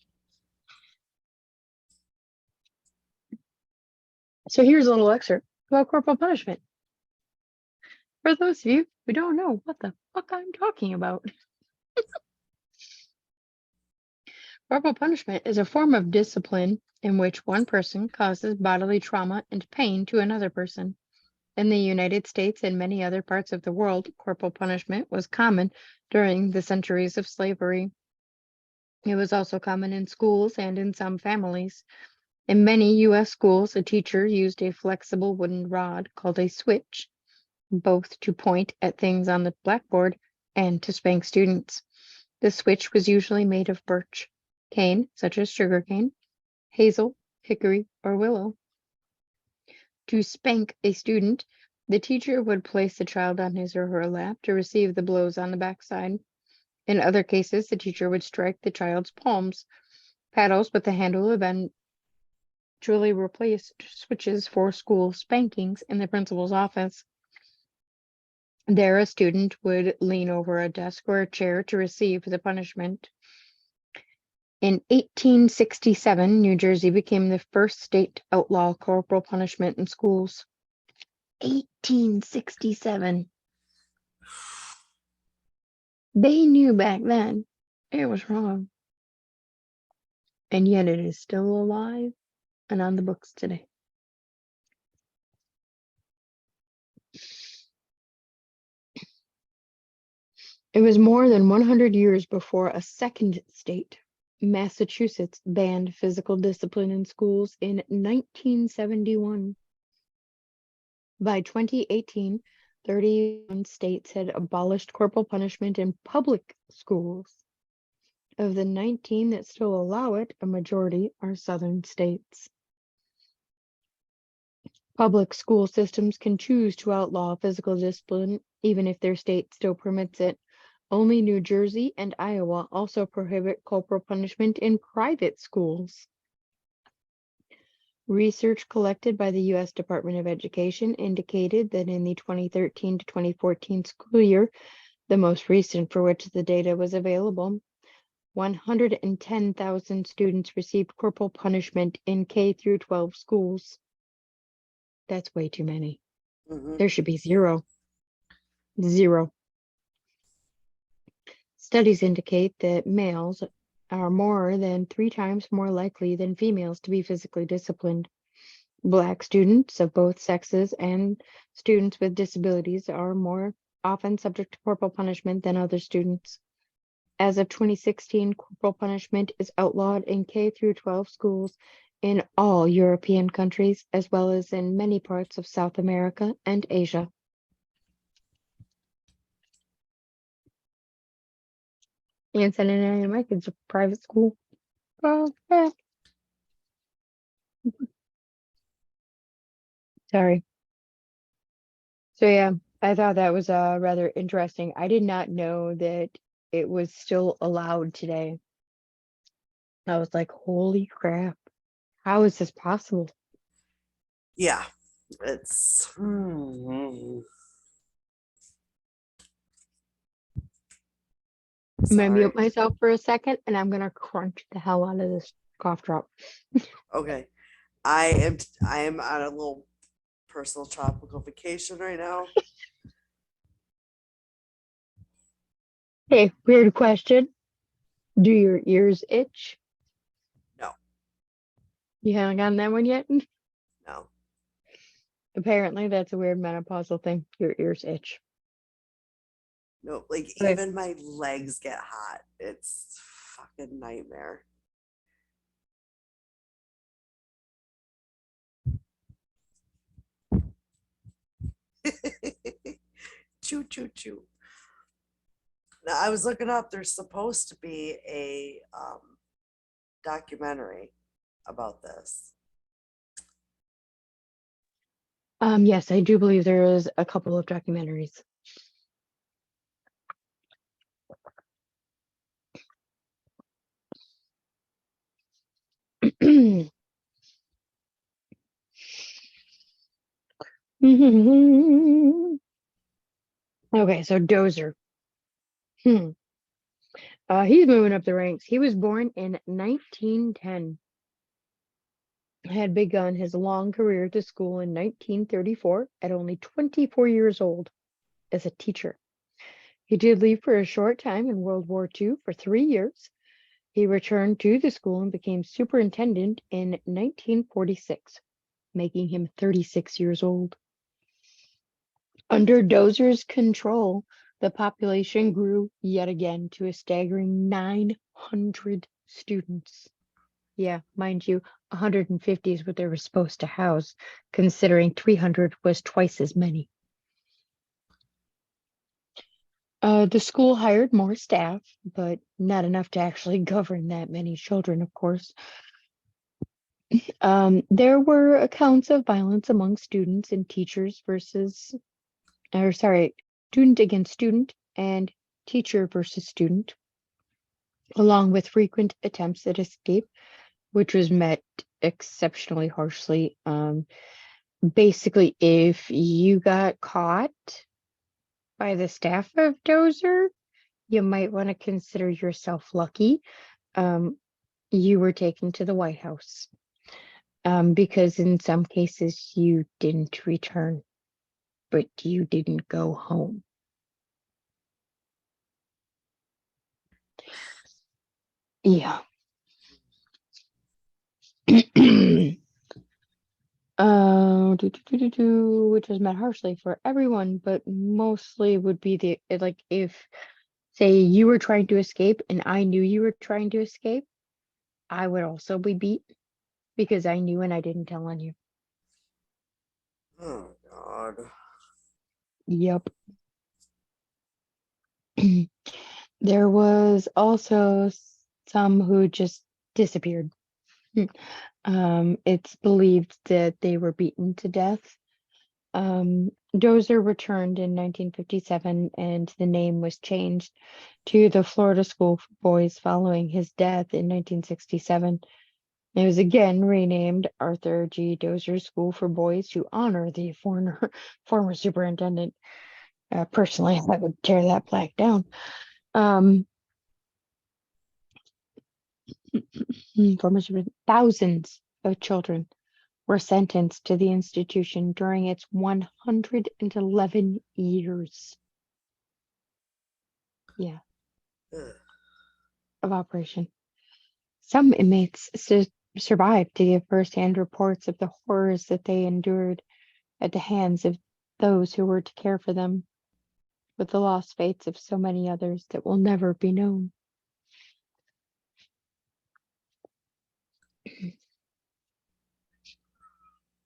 So here's a little excerpt about corporal punishment. For those of you who don't know what the fuck I'm talking about. Corporal punishment is a form of discipline in which one person causes bodily trauma and pain to another person. In the United States and many other parts of the world, corporal punishment was common during the centuries of slavery. It was also common in schools and in some families. In many U.S. schools, a teacher used a flexible wooden rod called a switch, both to point at things on the blackboard and to spank students. The switch was usually made of birch, cane, such as sugarcane, hazel, hickory, or willow. To spank a student, the teacher would place the child on his or her lap to receive the blows on the backside. In other cases, the teacher would strike the child's palms. Paddles with the handle eventually replaced switches for school spankings in the principal's office. There, a student would lean over a desk or a chair to receive the punishment. In 1867, New Jersey became the first state to outlaw corporal punishment in schools. 1867. They knew back then it was wrong. And yet it is still alive and on the books today. It was more than 100 years before a second state, Massachusetts, banned physical discipline in schools in 1971. By 2018, 31 states had abolished corporal punishment in public schools. Of the 19 that still allow it, a majority are southern states. Public school systems can choose to outlaw physical discipline, even if their state still permits it. Only New Jersey and Iowa also prohibit corporal punishment in private schools. Research collected by the U.S. Department of Education indicated that in the 2013 to 2014 school year, the most recent for which the data was available, 110,000 students received corporal punishment in K through 12 schools. That's way too many. Mhm. There should be zero. Zero. Studies indicate that males are more than 3 times more likely than females to be physically disciplined. Black students of both sexes and students with disabilities are more often subject to corporal punishment than other students. As of 2016, corporal punishment is outlawed in K through 12 schools in all European countries, as well as in many parts of South America and Asia. And sending any of my kids to private school. Well, sorry. So yeah, I thought that was rather interesting. I did not know that it was still allowed today. I was like, holy crap, how is this possible? Yeah, it's. Hmm. I'm gonna Sorry. mute myself for a second and I'm gonna crunch the hell out of this cough drop. Okay, I am on a little personal tropical vacation right now. Hey, weird question. Do your ears itch? No, You haven't gotten that one yet? no, Apparently, that's a weird menopausal thing. Your ears itch. no. Like Okay. even my legs get hot. It's fucking nightmare. Choo choo choo. Now I was looking up. There's supposed to be a documentary about this. Yes, I do believe there is a couple of documentaries. Okay, so Dozer. Hmm. He's moving up the ranks. He was born in 1910. Had begun his long career at the school in 1934 at only 24 years old as a teacher. He did leave for a short time in World War II for 3 years. He returned to the school and became superintendent in 1946, making him 36 years old. Under Dozer's control, the population grew yet again to a staggering 900 students. Yeah, mind you, 150 is what they were supposed to house, considering 300 was twice as many. The school hired more staff, but not enough to actually govern that many children, of course. There were accounts of violence among students and teachers student against student and teacher versus student, along with frequent attempts at escape, which was met exceptionally harshly. Basically, if you got caught, by the staff of Dozer, you might want to consider yourself lucky. Um, you were taken to the White House. Because in some cases you didn't return, but you didn't go home. Yeah. Which is meant harshly for everyone, but mostly would be like if, say, you were trying to escape and I knew you were trying to escape, I would also be beat because I knew and I didn't tell on you. Oh God. Yep. There was also some who just disappeared. It's believed that they were beaten to death. Dozer returned in 1957 and the name was changed to the Florida School for Boys following his death in 1967. It was again renamed Arthur G. Dozer School for Boys to honor the former superintendent. Personally, I would tear that plaque down. Um, thousands of children were sentenced to the institution during its 111 years. Yeah, Ugh. of operation. Some inmates survived to give firsthand reports of the horrors that they endured at the hands of those who were to care for them, with the lost fates of so many others that will never be known.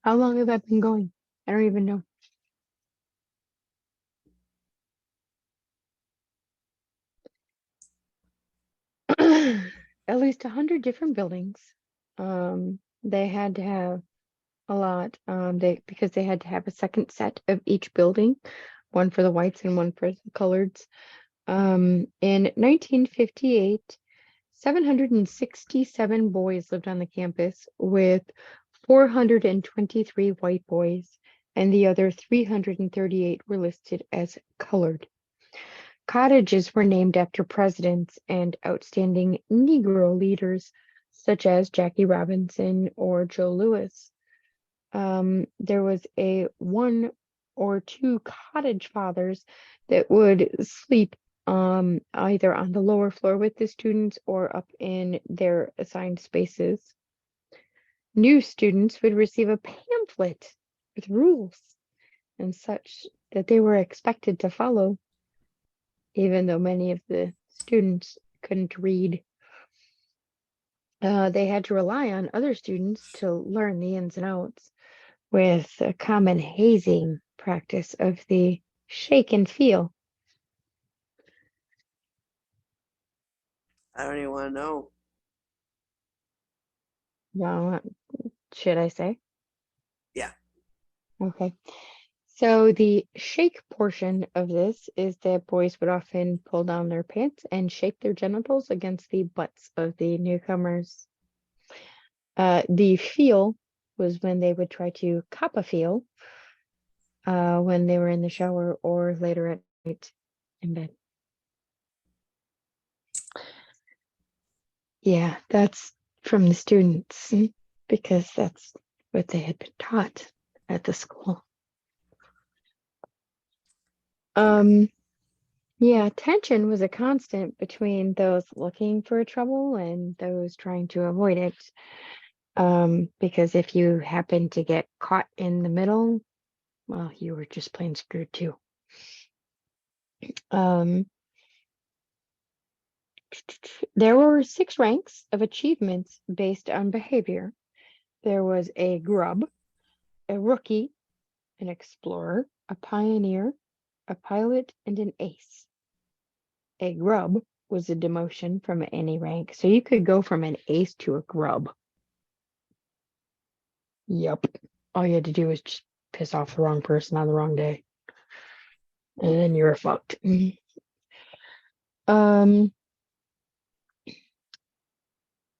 How long have I been going? I don't even know. At least 100 different buildings. They had to have a lot. Because they had to have a second set of each building, one for the whites and one for the coloreds. In 1958, 767 boys lived on the campus, with 423 white boys, and the other 338 were listed as colored. Cottages were named after presidents and outstanding Negro leaders, such as Jackie Robinson or Joe Louis. There was a one or two cottage fathers that would sleep either on the lower floor with the students or up in their assigned spaces. New students would receive a pamphlet with rules and such that they were expected to follow, even though many of the students couldn't read. They had to rely on other students to learn the ins and outs, with a common hazing practice of the shake and feel. I don't even want to know. Well, should I say? Yeah. Okay. So the shake portion of this is that boys would often pull down their pants and shake their genitals against the butts of the newcomers. The feel was when they would try to cop a feel when they were in the shower or later at night in bed. Yeah, that's from the students because that's what they had been taught at the school. Um, yeah, tension was a constant between those looking for trouble and those trying to avoid it. Because if you happened to get caught in the middle, well, you were just plain screwed too. Um, there were 6 ranks of achievements based on behavior. There was a grub, a rookie, an explorer, a pioneer, a pilot, and an ace. A grub was a demotion from any rank, so you could go from an ace to a grub. Yep. All you had to do was just piss off the wrong person on the wrong day, and then you were fucked. Um,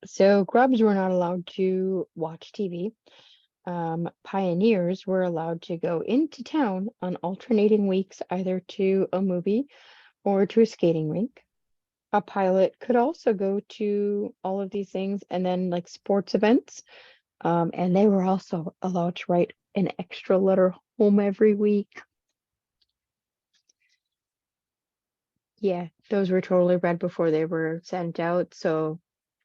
so grubs were not allowed to watch TV. Pioneers were allowed to go into town on alternating weeks, either to a movie or to a skating rink. A pilot could also go to all of these things and then like sports events. And they were also allowed to write an extra letter home every week. Yeah, those were totally read before they were sent out, so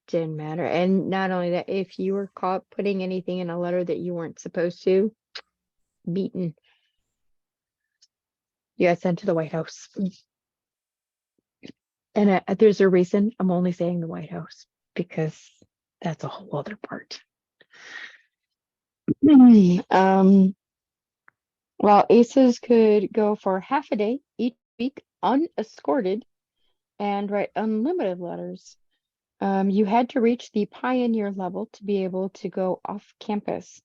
didn't matter. And not only that, if you were caught putting anything in a letter that you weren't supposed to, beaten. You got sent to the White House. And there's a reason I'm only saying the White House because that's a whole other part. Um, While aces could go for half a day each week unescorted and write unlimited letters, you had to reach the pioneer level to be able to go off campus.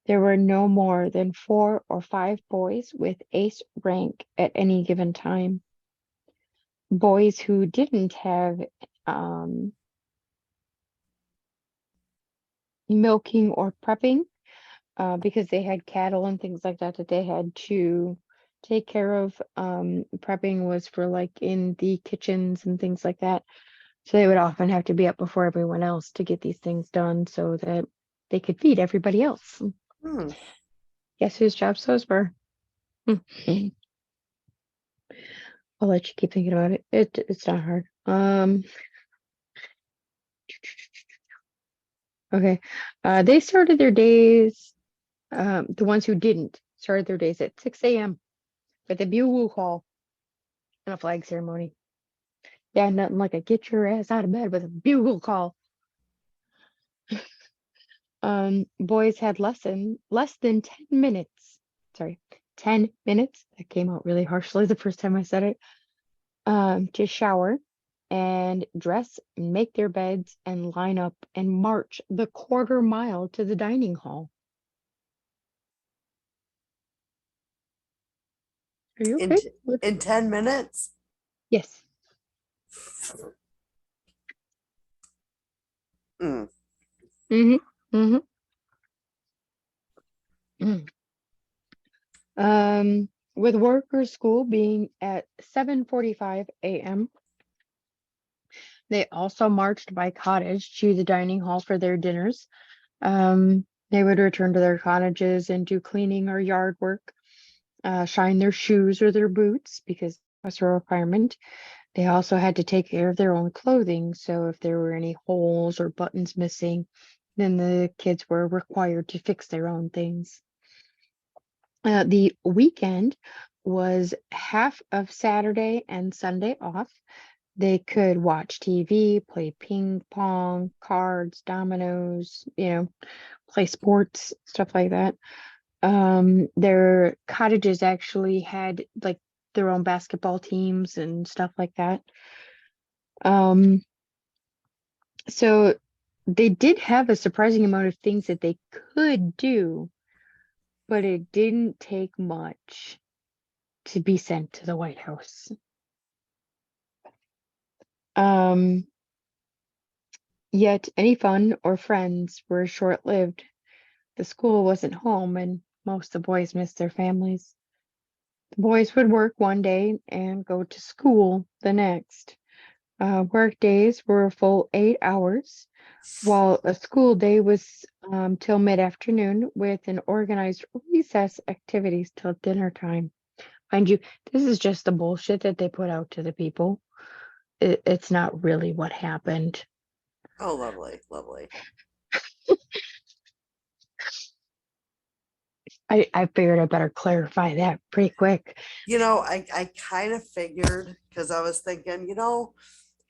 There were no more than 4 or 5 boys with ace rank at any given time. Boys who didn't have um, milking or prepping, because they had cattle and things like that that they had to take care of. Prepping was for like in the kitchens and things like that. So they would often have to be up before everyone else to get these things done so that they could feed everybody else. Hmm. Guess whose jobs those were? I'll let you keep thinking about it. It's not hard. Okay. They started their days, the ones who didn't started their days at 6 a.m. with a bugle call and a flag ceremony. Yeah, nothing like a get your ass out of bed with a bugle call. Boys had less than 10 minutes. Sorry, 10 minutes. That came out really harshly the first time I said it. To shower and dress, and make their beds, and line up and march the quarter mile to the dining hall. Are you In okay with? in 10 minutes? Yes. Mm. Mm-hmm. Mm-hmm. Mm. With work or school being at 7:45 a.m., they also marched by cottage to the dining hall for their dinners. They would return to their cottages and do cleaning or yard work, shine their shoes or their boots because that was a requirement. They also had to take care of their own clothing. So if there were any holes or buttons missing, then the kids were required to fix their own things. The weekend was half of Saturday and Sunday off. They could watch TV, play ping pong, cards, dominoes, play sports, stuff like that. Their cottages actually had like their own basketball teams and stuff like that. Um, so they did have a surprising amount of things that they could do, but it didn't take much to be sent to the White House. Um, Yet any fun or friends were short-lived. The school wasn't home, and most of the boys missed their families. The boys would work one day and go to school the next. Work days were a full 8 hours, while a school day was till mid-afternoon with an organized recess activities till dinner time. Mind you, this is just the bullshit that they put out to the people. It's not really what happened. Oh, lovely, lovely. I figured I better clarify that pretty quick. I kind of figured because I was thinking,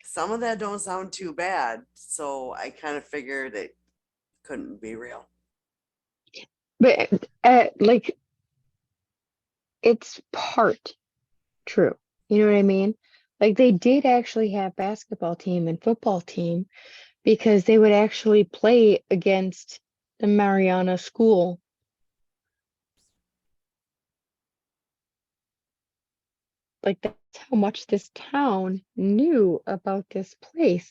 some of that don't sound too bad. So I kind of figured it couldn't be real. But like it's part true. You know what I mean? Like they did actually have basketball team and football team because they would actually play against the Mariana school. Like that's how much this town knew about this place.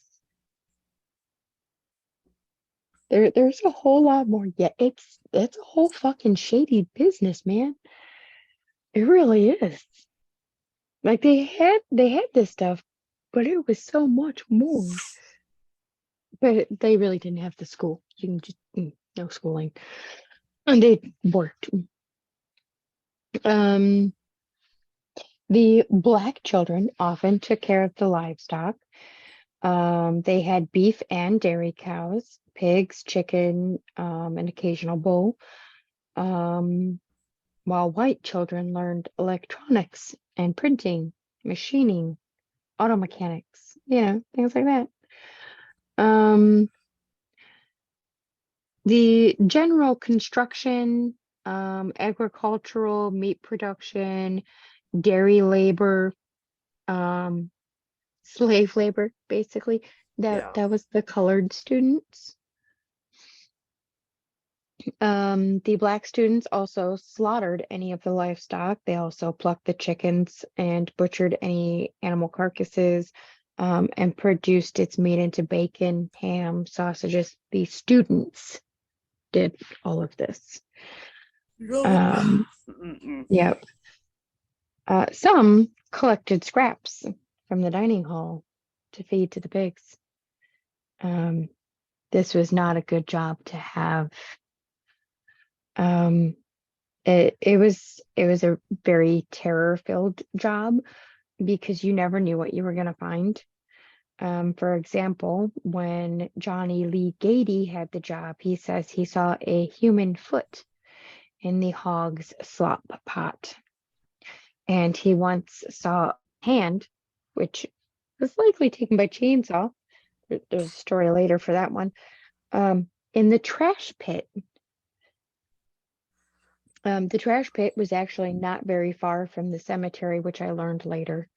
There's a whole lot more. Yeah, it's a whole fucking shady business, man. It really is. Like they had this stuff, but it was so much more. But they really didn't have the school. You can just no schooling, and they worked. Um, the black children often took care of the livestock. They had beef and dairy cows, pigs, chicken, an occasional bull. Um, while white children learned electronics and printing, machining, auto mechanics, things like that. Um, the general construction, agricultural, meat production, dairy labor, um, slave labor, basically, that Yeah. that was the colored students. The black students also slaughtered any of the livestock. They also plucked the chickens and butchered any animal carcasses, and produced its meat into bacon, ham, sausages. The students did all of this. No. Um, Mm-mm. yep. Some collected scraps from the dining hall to feed to the pigs. Um, this was not a good job to have. Um, it was a very terror-filled job because you never knew what you were going to find. For example, when Johnny Lee Gady had the job, he says he saw a human foot in the hog's slop pot. And he once saw a hand, which was likely taken by chainsaw. There's a story later for that one. In the trash pit. The trash pit was actually not very far from the cemetery, which I learned later.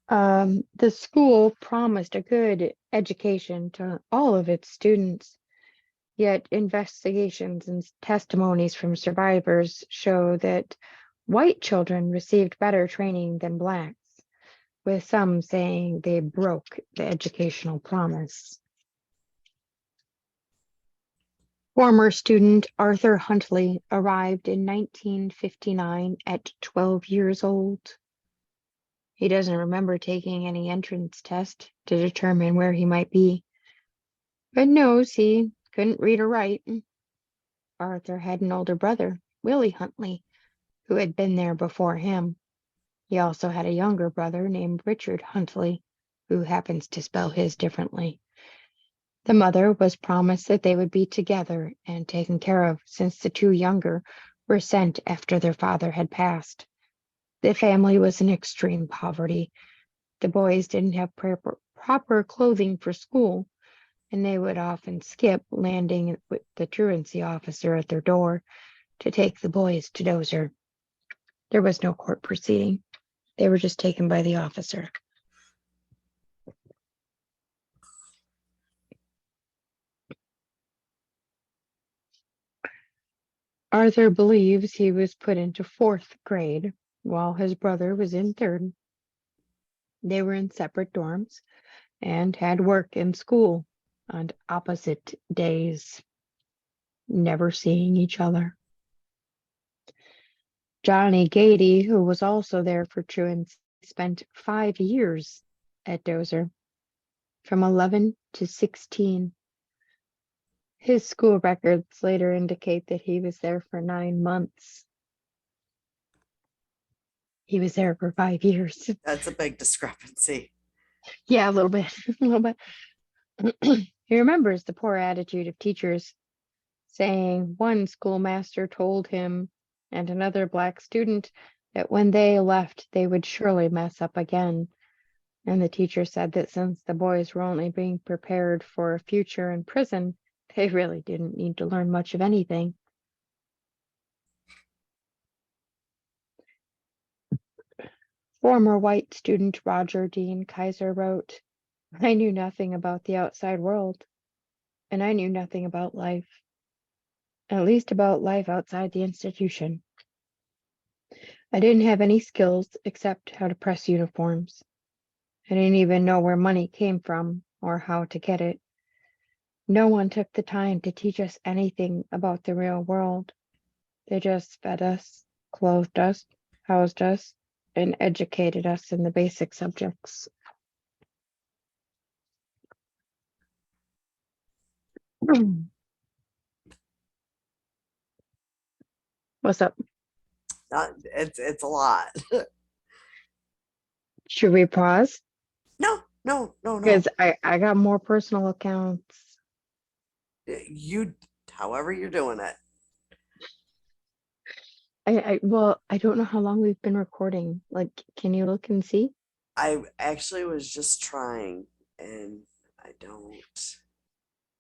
The school promised a good education to all of its students, yet investigations and testimonies from survivors show that white children received better training than blacks, with some saying they broke the educational promise. Former student Arthur Huntley arrived in 1959 at 12 years old. He doesn't remember taking any entrance test to determine where he might be, but knows he couldn't read or write. Arthur had an older brother, Willie Huntley, who had been there before him. He also had a younger brother named Richard Huntley, who happens to spell his differently. The mother was promised that they would be together and taken care of, since the two younger were sent after their father had passed. The family was in extreme poverty. The boys didn't have proper clothing for school, and they would often skip landing with the truancy officer at their door to take the boys to Dozer. There was no court proceeding. They were just taken by the officer. Arthur believes he was put into fourth grade while his brother was in third. They were in separate dorms and had work in school on opposite days, never seeing each other. Johnny Gady, who was also there for truancy, spent 5 years at Dozer, from 11 to 16. His school records later indicate that he was there for 9 months. He was there for 5 years. That's a big discrepancy. Yeah, a little bit, a little bit. He remembers the poor attitude of teachers, saying one schoolmaster told him and another black student that when they left, they would surely mess up again. And the teacher said that since the boys were only being prepared for a future in prison, they really didn't need to learn much of anything. Former white student Roger Dean Kaiser wrote, "I knew nothing about the outside world, and I knew nothing about life, at least about life outside the institution. I didn't have any skills except how to press uniforms. I didn't even know where money came from or how to get it. No one took the time to teach us anything about the real world. They just fed us, clothed us, housed us, and educated us in the basic subjects. What's up? It's a lot. Should we pause? No, no, no, no. Because I got more personal accounts. You, however you're doing it. Well, I don't know how long we've been recording. Like, can you look and see? I actually was just trying, and I don't.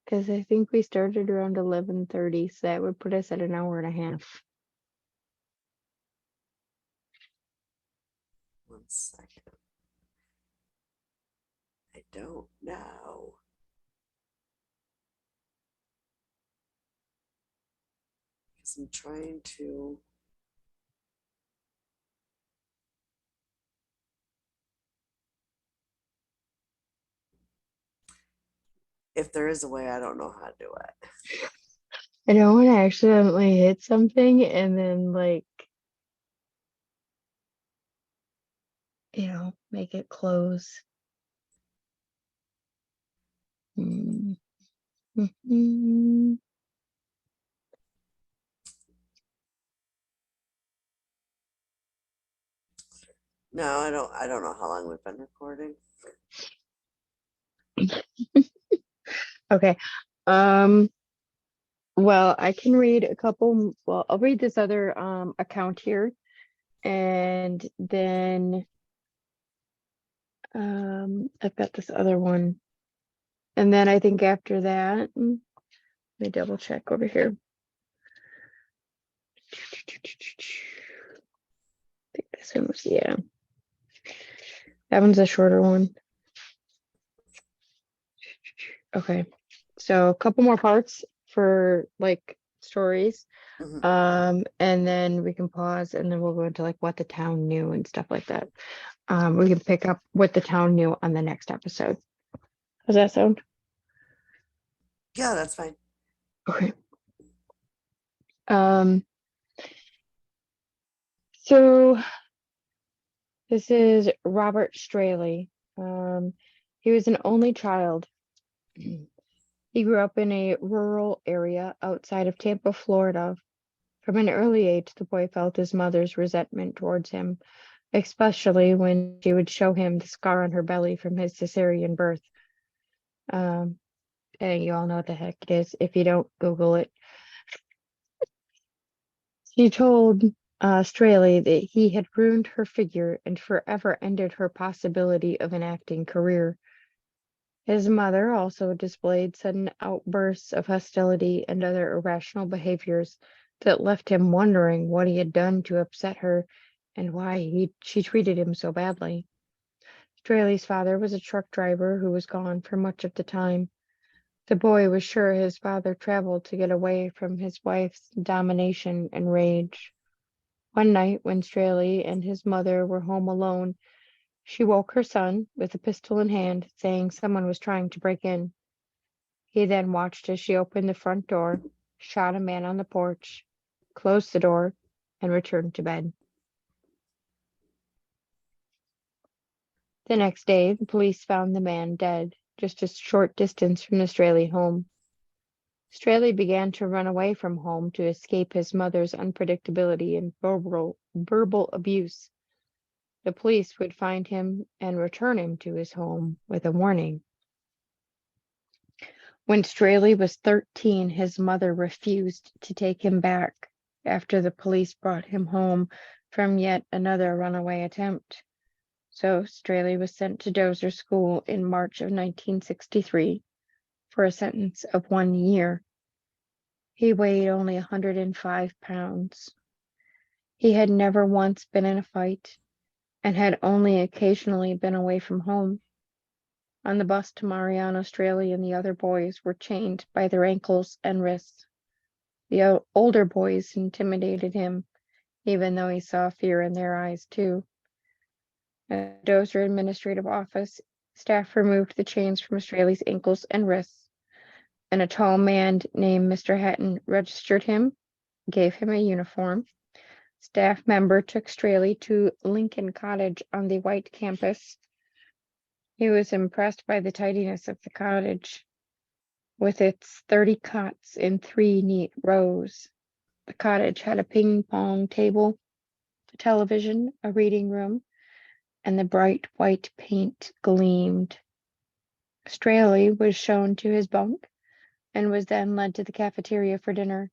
Because I think we started around 11:30, so that would put us at an hour and a half. 1 second. I don't know. Because I'm trying to. If there is a way, I don't know how to do it. I don't want to accidentally hit something and then, like, make it close. Mm. Mhm. No, I don't. I don't know how long we've been recording. Okay. Um, well, I can read a couple. Well, I'll read this other account here, and then I've got this other one. And then I think after that, let me double check over here. I think this one was, yeah. That one's a shorter one. Okay. So a couple more parts for like stories. Mhm. And then we can pause and then we'll go into like what the town knew and stuff like that. We can pick up what the town knew on the next episode. Does that sound? Yeah, that's fine. Okay. Um, so this is Robert Straley. He was an only child. He grew up in a rural area outside of Tampa, Florida. From an early age, the boy felt his mother's resentment towards him, especially when she would show him the scar on her belly from his cesarean birth. Um, and you all know what the heck it is. If you don't, Google it. She told Straley that he had ruined her figure and forever ended her possibility of an acting career. His mother also displayed sudden outbursts of hostility and other irrational behaviors that left him wondering what he had done to upset her and why she treated him so badly. Straley's father was a truck driver who was gone for much of the time. The boy was sure his father traveled to get away from his wife's domination and rage. One night, when Straley and his mother were home alone, she woke her son with a pistol in hand, saying someone was trying to break in. He then watched as she opened the front door, shot a man on the porch, closed the door, and returned to bed. The next day, the police found the man dead, just a short distance from the Straley home. Straley began to run away from home to escape his mother's unpredictability and verbal abuse. The police would find him and return him to his home with a warning. When Straley was 13, his mother refused to take him back after the police brought him home from yet another runaway attempt. So Straley was sent to Dozer School in March of 1963 for a sentence of 1 year. He weighed only 105 pounds. He had never once been in a fight and had only occasionally been away from home. On the bus to Marianna, Straley and the other boys were chained by their ankles and wrists. The older boys intimidated him, even though he saw fear in their eyes too. At the Dozer administrative office, staff removed the chains from Straley's ankles and wrists. and a tall man named Mr. Hatton registered him, gave him a uniform. Staff member took Straley to Lincoln Cottage on the White campus. He was impressed by the tidiness of the cottage, with its 30 cots in 3 neat rows. The cottage had a ping pong table, a television, a reading room, and the bright white paint gleamed. Straley was shown to his bunk and was then led to the cafeteria for dinner.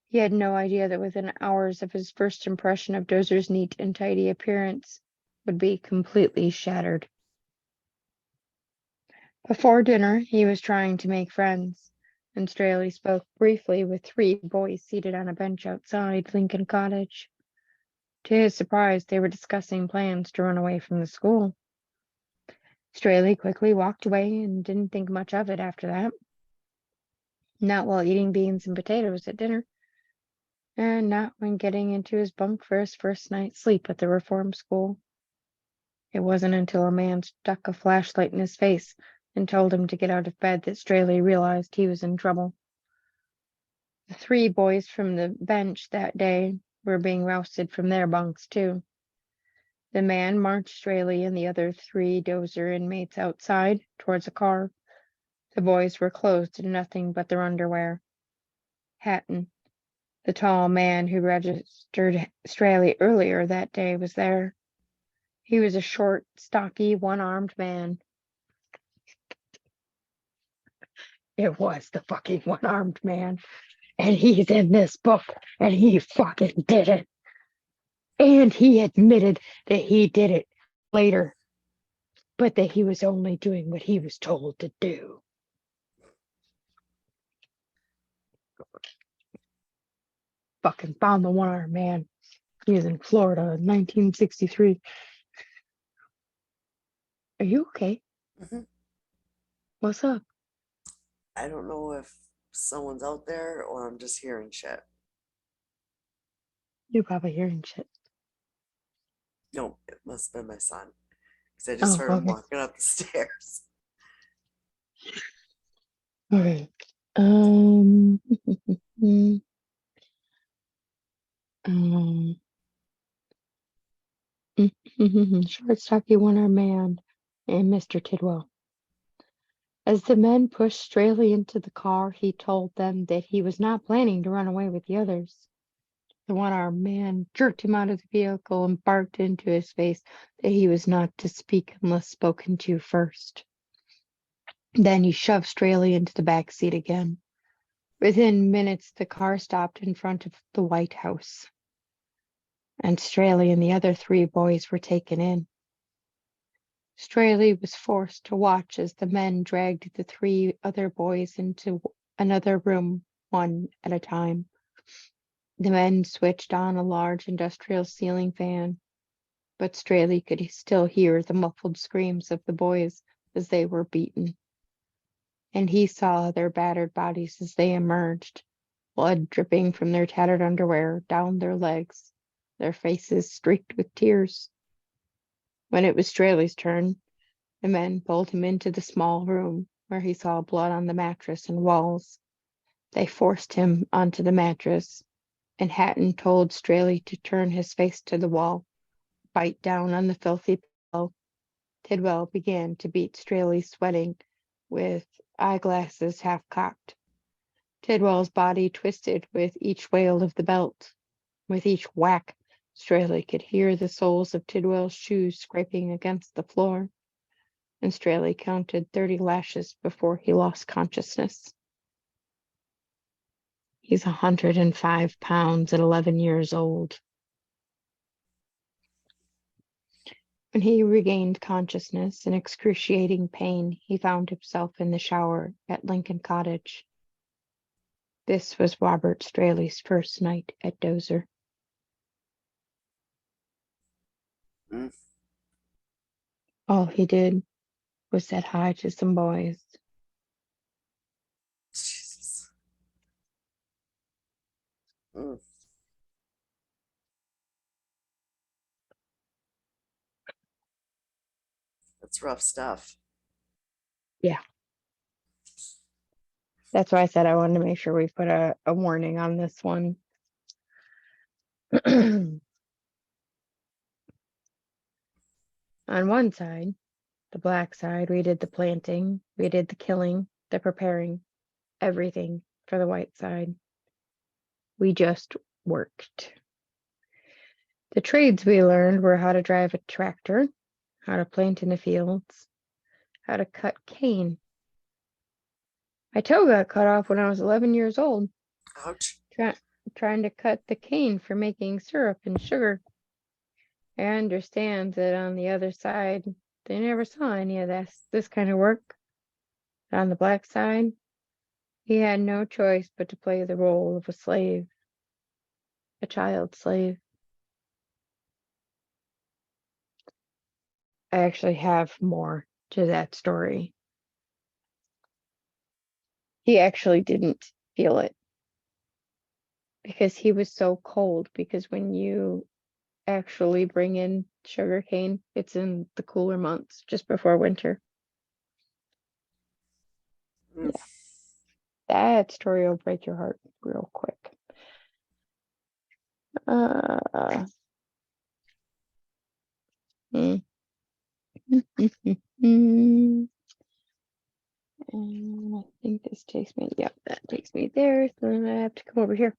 He had no idea that within hours of his first impression of Dozer's neat and tidy appearance would be completely shattered. Before dinner, he was trying to make friends, and Straley spoke briefly with 3 boys seated on a bench outside Lincoln Cottage. To his surprise, they were discussing plans to run away from the school. Straley quickly walked away and didn't think much of it after that. Not while eating beans and potatoes at dinner, and not when getting into his bunk for his first night's sleep at the reform school. It wasn't until a man stuck a flashlight in his face and told him to get out of bed that Straley realized he was in trouble. The 3 boys from the bench that day were being rousted from their bunks, too. The man marched Straley and the other 3 Dozer inmates outside towards a car. The boys were clothed in nothing but their underwear. Hatton, the tall man who registered Straley earlier that day, was there. He was a short, stocky, one-armed man. It was the fucking one-armed man. And he's in this book, and he fucking did it. And he admitted that he did it later, but that he was only doing what he was told to do. Fucking found the one-armed man. He was in Florida in 1963. Are you okay? Mhm. What's up? I don't know if someone's out there or I'm just hearing shit. You're probably hearing shit. No, it must have been my son. Because I just Oh, heard him okay. walking up the stairs. All right. Um, um, short, stocky, one-armed man and Mr. Tidwell. As the men pushed Straley into the car, he told them that he was not planning to run away with the others. The one-armed man jerked him out of the vehicle and barked into his face that he was not to speak unless spoken to first. Then he shoved Straley into the back seat again. Within minutes, the car stopped in front of the White House, and Straley and the other 3 boys were taken in. Straley was forced to watch as the men dragged the 3 other boys into another room, one at a time. The men switched on a large industrial ceiling fan, but Straley could still hear the muffled screams of the boys as they were beaten. And he saw their battered bodies as they emerged, blood dripping from their tattered underwear down their legs, their faces streaked with tears. When it was Straley's turn, the men pulled him into the small room where he saw blood on the mattress and walls. They forced him onto the mattress, and Hatton told Straley to turn his face to the wall, bite down on the filthy pillow. Tidwell began to beat Straley, sweating, with eyeglasses half cocked. Tidwell's body twisted with each wail of the belt. With each whack, Straley could hear the soles of Tidwell's shoes scraping against the floor, and Straley counted 30 lashes before he lost consciousness. He's 105 pounds at 11 years old. When he regained consciousness in excruciating pain, he found himself in the shower at Lincoln Cottage. This was Robert Straley's first night at Dozer. Mm, All he did was said hi to some boys. Jesus. Mm, that's rough stuff. Yeah. That's why I said I wanted to make sure we put a warning on this one. On one side, the black side, we did the planting, we did the killing, the preparing, everything for the white side. We just worked. The trades we learned were how to drive a tractor, how to plant in the fields, how to cut cane. My toe got cut off when I was 11 years old, Ouch. trying to cut the cane for making syrup and sugar. I understand that on the other side, they never saw any of this kind of work. But on the black side, he had no choice but to play the role of a slave, a child slave. I actually have more to that story. He actually didn't feel it because he was so cold. Because when you actually bring in sugarcane, it's in the cooler months just before winter. Mm. Yeah, that story will break your heart real quick. Mm. And I think this takes me, yep, that takes me there. So then I have to come over here.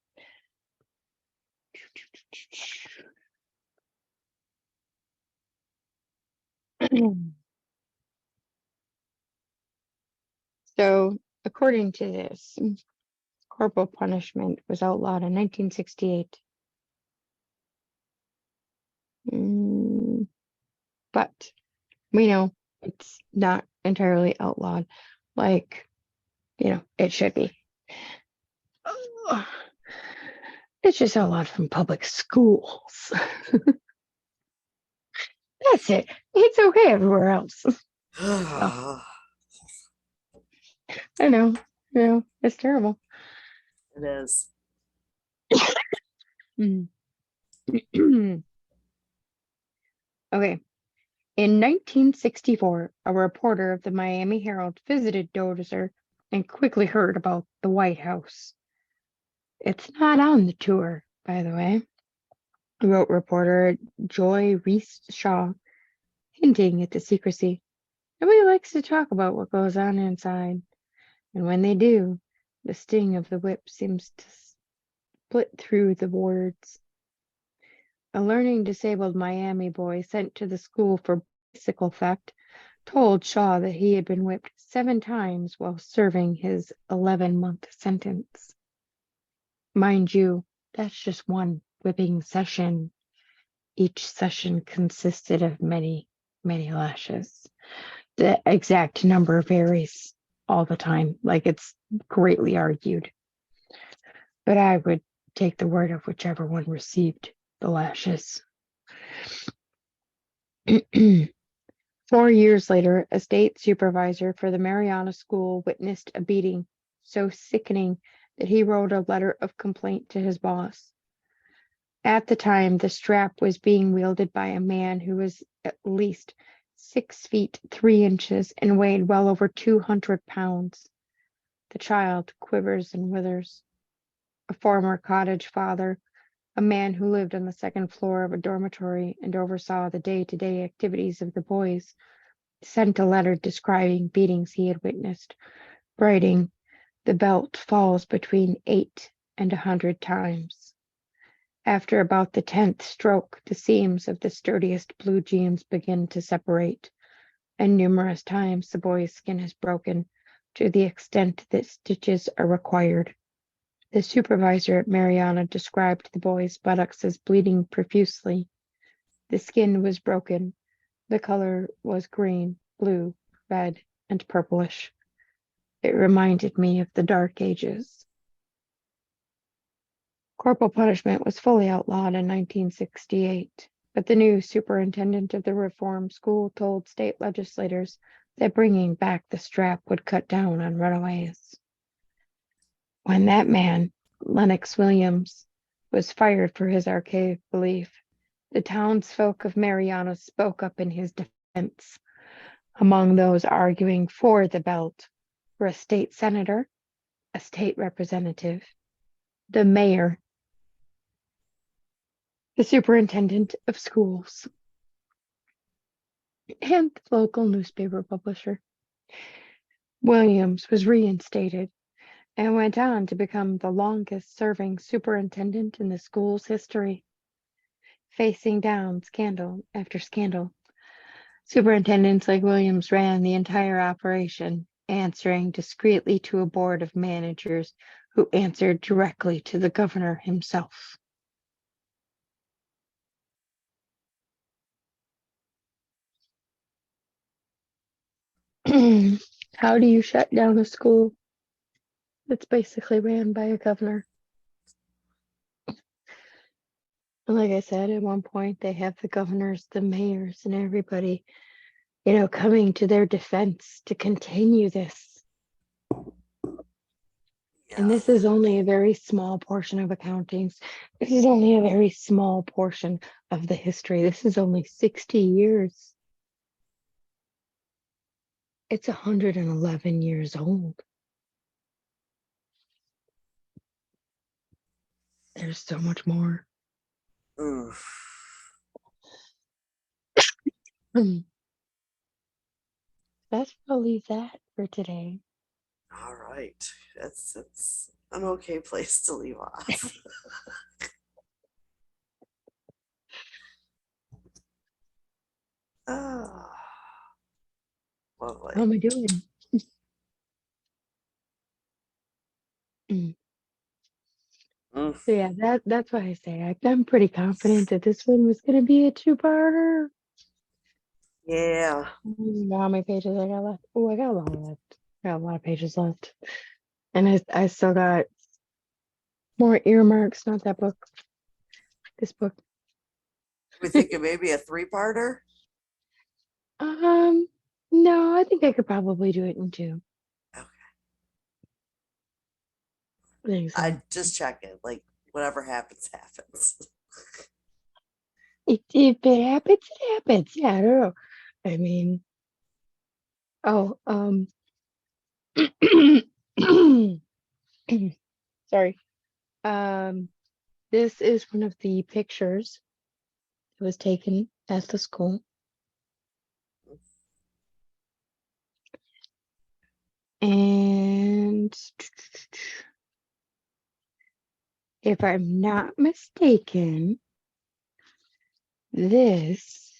So, according to this, corporal punishment was outlawed in 1968. But we know it's not entirely outlawed, like, it should be. It's just outlawed from public schools. That's it. It's okay everywhere else. Oh, I know, it's terrible. It is. Okay. In 1964, a reporter of the Miami Herald visited Dozer and quickly heard about the White House. It's not on the tour, by the way, wrote reporter Joy Reese Shaw, hinting at the secrecy. Nobody likes to talk about what goes on inside, and when they do, the sting of the whip seems to split through the words. A learning disabled Miami boy sent to the school for bicycle theft told Shaw that he had been whipped 7 times while serving his 11-month sentence. Mind you, that's just one whipping session. Each session consisted of many, many lashes. The exact number varies all the time, like it's greatly argued. But I would take the word of whichever one received the lashes. 4 years later, a state supervisor for the Mariana School witnessed a beating so sickening that he wrote a letter of complaint to his boss. At the time, the strap was being wielded by a man who was at least 6 feet 3 inches and weighed well over 200 pounds. The child quivers and withers. A former cottage father, a man who lived on the second floor of a dormitory and oversaw the day-to-day activities of the boys, sent a letter describing beatings he had witnessed, writing, "The belt falls between 8 and 100 times. After about the 10th stroke, the seams of the sturdiest blue jeans begin to separate, and numerous times the boy's skin is broken to the extent that stitches are required." The supervisor at Mariana described the boy's buttocks as bleeding profusely. The skin was broken. The color was green, blue, red, and purplish. It reminded me of the Dark Ages. Corporal punishment was fully outlawed in 1968, but the new superintendent of the reform school told state legislators that bringing back the strap would cut down on runaways. When that man, Lennox Williams, was fired for his archaic belief, the townsfolk of Mariana spoke up in his defense. Among those arguing for the belt were a state senator, a state representative, the mayor, the superintendent of schools, and the local newspaper publisher. Williams was reinstated and went on to become the longest serving superintendent in the school's history, facing down scandal after scandal. Superintendents like Williams ran the entire operation, answering discreetly to a board of managers who answered directly to the governor himself. How do you shut down a school that's basically ran by a governor? And like I said, at one point they have the governors, the mayors, and everybody, coming to their defense to continue this. And Yeah. this is only a very small portion of accountings. This is only a very small portion of the history. This is only 60 years. It's 111 years old. There's so much more. Oof. That's probably that for today. All right. That's an okay place to leave off. Ah, How lovely. am I doing? Mm, So yeah, that's why I say I'm pretty confident that this one was gonna be a two-parter. yeah. I don't know how many pages I got left. Oh, I got a lot left. I got a lot of pages left. And I still got more earmarks, not that book. This book. We think it may be a three-parter. Um, no, I think I could probably do it in two. Okay. I think so. I just check it. Like whatever happens, happens. If it happens, it happens. Yeah, I don't know. I mean, oh, sorry. This is one of the pictures that was taken at the school. And if I'm not mistaken, this,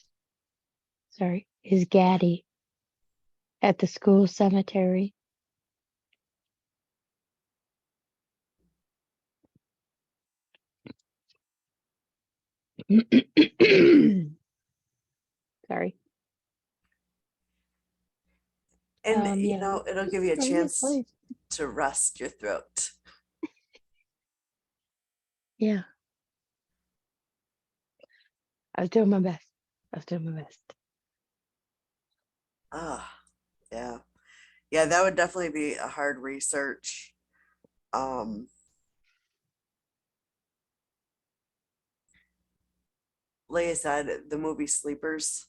sorry, is Gaddy at the school cemetery. Sorry. And Yeah, it'll give you a very nice chance place. to rest your throat. Yeah, I was doing my best. I was doing my best. Ah, yeah. Yeah, that would definitely be a hard research. Um, like I said, the movie Sleepers,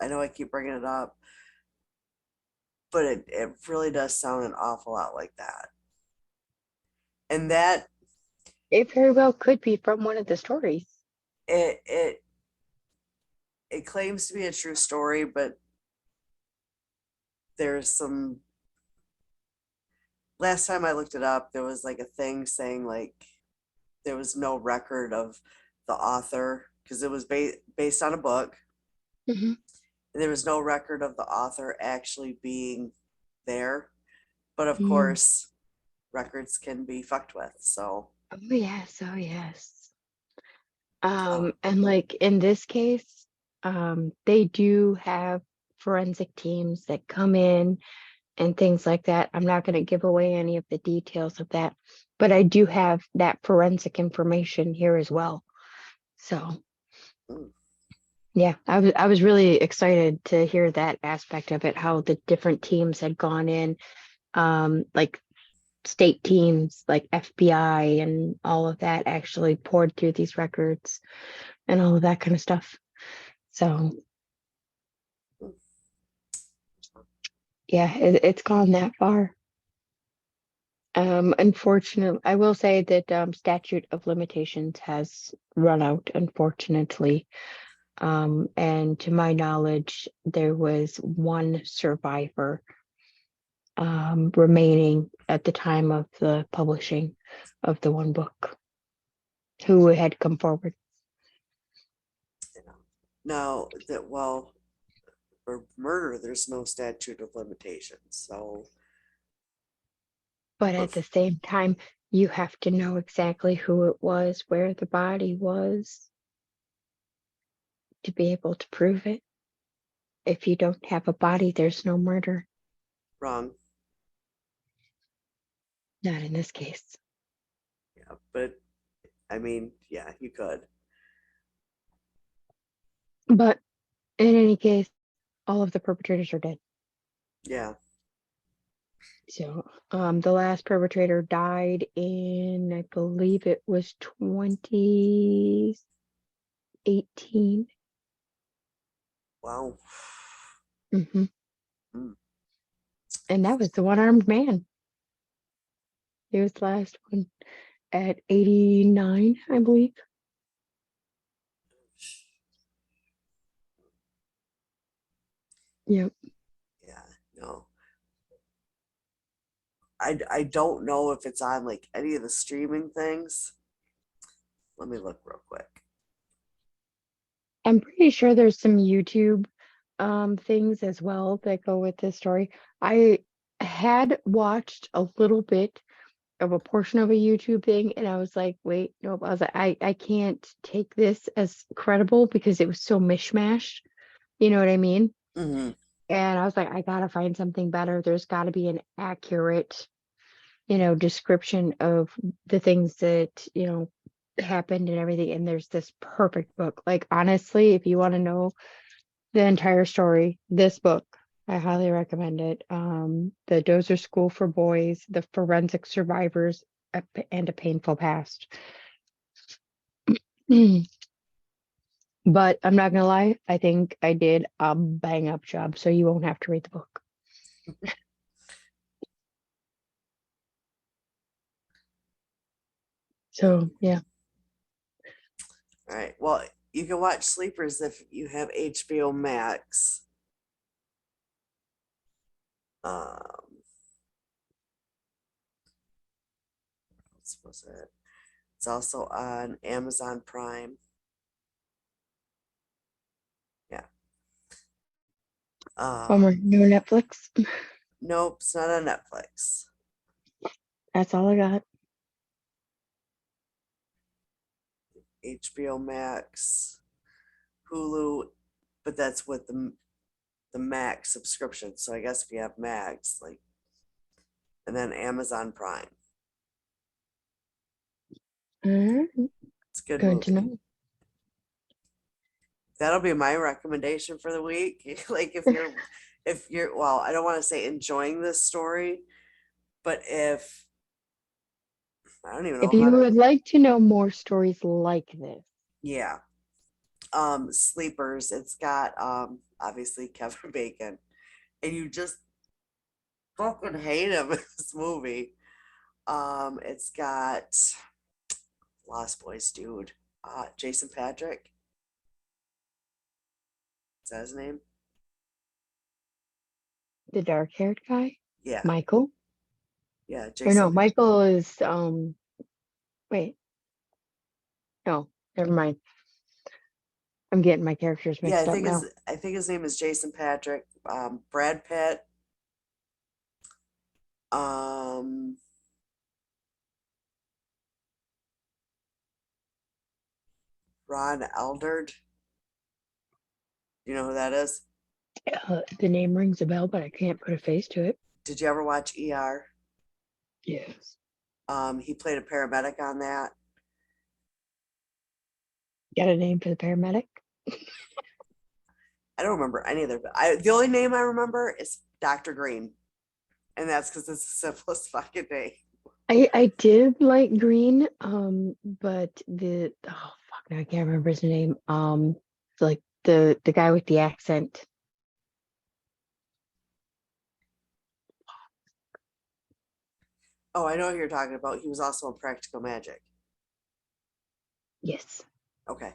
I know I keep bringing it up, but it really does sound an awful lot like that. And that It very well could be from one of the stories. it it claims to be a true story, but there's some last time I looked it up, there was like a thing saying like there was no record of the author because it was based on a book. Mhm. And there was no record of the author actually being there. But of Mm. course, records can be fucked with. So, Oh yes, oh yes. oh, And like in this case, they do have forensic teams that come in and things like that. I'm not going to give away any of the details of that, but I do have that forensic information here as well. So mm, yeah, I was really excited to hear that aspect of it, how the different teams had gone in, like state teams like FBI and all of that actually poured through these records and all of that kind of stuff. So mm. yeah, it's gone that far. Unfortunately, I will say that statute of limitations has run out, unfortunately. And to my knowledge, there was one survivor remaining at the time of the publishing of the one book who had come forward. Now that, well, for murder, there's no statute of limitations. So, But but at the same time, you have to know exactly who it was, where the body was to be able to prove it. If you don't have a body, there's no murder. wrong. Not in this case. Yeah, but I mean, yeah, you could. But in any case, all of the perpetrators are dead. Yeah. So the last perpetrator died in, I believe it was 2018. Wow. Mm-hmm. Mm. And that was the one-armed man. He was the last one at 89, I believe. Yep. Yeah. No. I don't know if it's on like any of the streaming things. Let me look real quick. I'm pretty sure there's some YouTube things as well that go with this story. I had watched a little bit of a portion of a YouTube thing and I was like, wait, nope. I was like, I can't take this as credible because it was so mishmash. You know what I mean? Hmm. And I was like, I gotta find something better. There's gotta be an accurate, description of the things that, happened and everything. And there's this perfect book. Like honestly, if you want to know the entire story, this book, I highly recommend it. The Dozer School for Boys, The Forensic Survivors, and a Painful Past. But I'm not gonna lie, I think I did a bang up job, so you won't have to read the book. So yeah. All right. Well, you can watch Sleepers if you have HBO Max. Um, what's it? It's also on Amazon Prime. Yeah. Bummer, no Netflix. Nope, it's not on Netflix. That's all I got. HBO Max, Hulu, but that's with the Max subscription. So I guess if you have Max, like, and then Amazon Prime. Alright, It's a good good to movie. know. That'll be my recommendation for the week. Like if you're well, I don't want to say enjoying this story, but if I don't even know If how you to, would like to know more stories like this, yeah. Sleepers, it's got obviously Kevin Bacon. And you just fucking hate him in this movie. It's got Lost Boys dude. Jason Patrick. Is that his name? the dark-haired guy, Yeah. Michael. Yeah, Or no, Jason. Michael is wait, no, never mind. I'm getting my characters Yeah, mixed up now. I think his name is Jason Patrick. Brad Pitt. Um, Ron Eldard. You know who that is? The name rings a bell, but I can't put a face to it. Did you ever watch ER? Yes. He played a paramedic on that. Got a name for the paramedic? I don't remember any of their. The only name I remember is Dr. Green, and that's because it's the simplest fucking name. I did like Green, but oh fuck, now I can't remember his name. Like the guy with the accent. Oh, I know who you're talking about. He was also in Practical Magic. Yes, Okay.